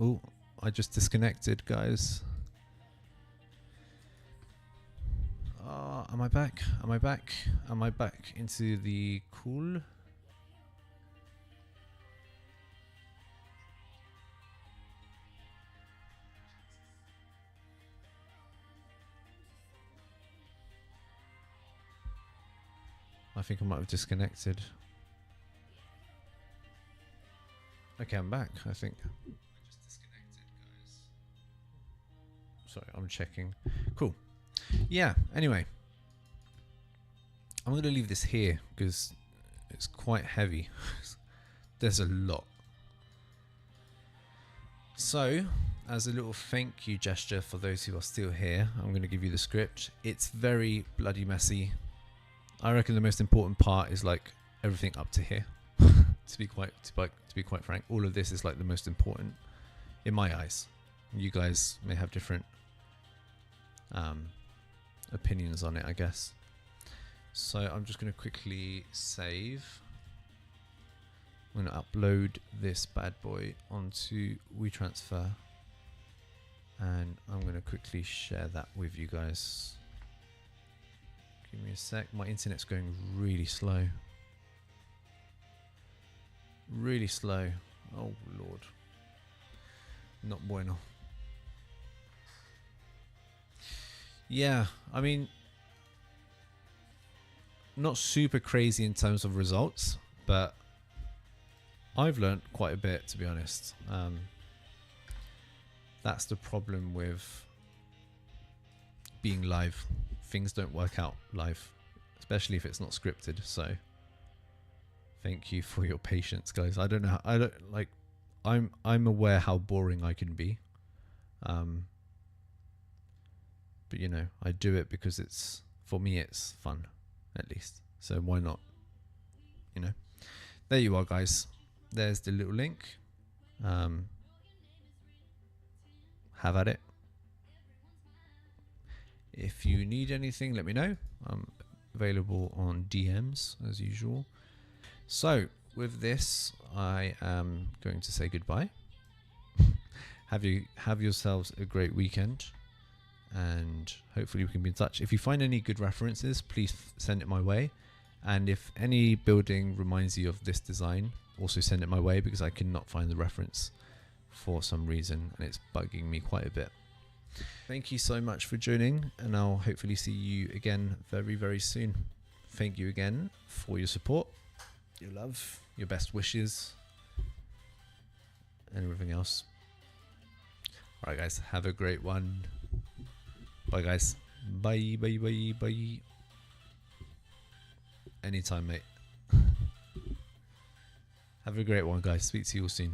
Oh, I just disconnected, guys. Am I back? Am I back? Am I back into the cool? I think I might have disconnected. Okay, I'm back, I think. I just disconnected, guys. Sorry, I'm checking. Cool. Yeah, anyway. I'm going to leave this here because it's quite heavy. There's a lot. So, as a little thank you gesture for those who are still here, I'm going to give you the script. It's very bloody messy. I reckon the most important part is like everything up to here. to be quite frank, all of this is like the most important in my eyes. You guys may have different opinions on it, I guess. So I'm just going to quickly save. I'm going to upload this bad boy onto WeTransfer, and I'm going to quickly share that with you guys. Give me a sec. My internet's going really slow. Really slow. Oh Lord. Not bueno. Yeah, I mean, not super crazy in terms of results, but I've learned quite a bit, to be honest. That's the problem with being live. Things don't work out live, especially if it's not scripted. So thank you for your patience, guys. I don't know. I'm aware how boring I can be. But you know, I do it because it's For me, it's fun, at least. So why not? You know, there you are, guys. There's the little link. Have at it. If you need anything, let me know. I'm available on DMs as usual. So with this, I am going to say goodbye. Have yourselves a great weekend, and hopefully we can be in touch. If you find any good references, please send it my way. And if any building reminds you of this design, also send it my way, because I cannot find the reference for some reason and it's bugging me quite a bit. Thank you so much for joining, and I'll hopefully see you again very, very soon. Thank you again for your support, your love, your best wishes, and everything else. Alright guys, have a great one. Bye guys. Bye, bye, bye, bye. Anytime, mate. Have a great one, guys. Speak to you all soon.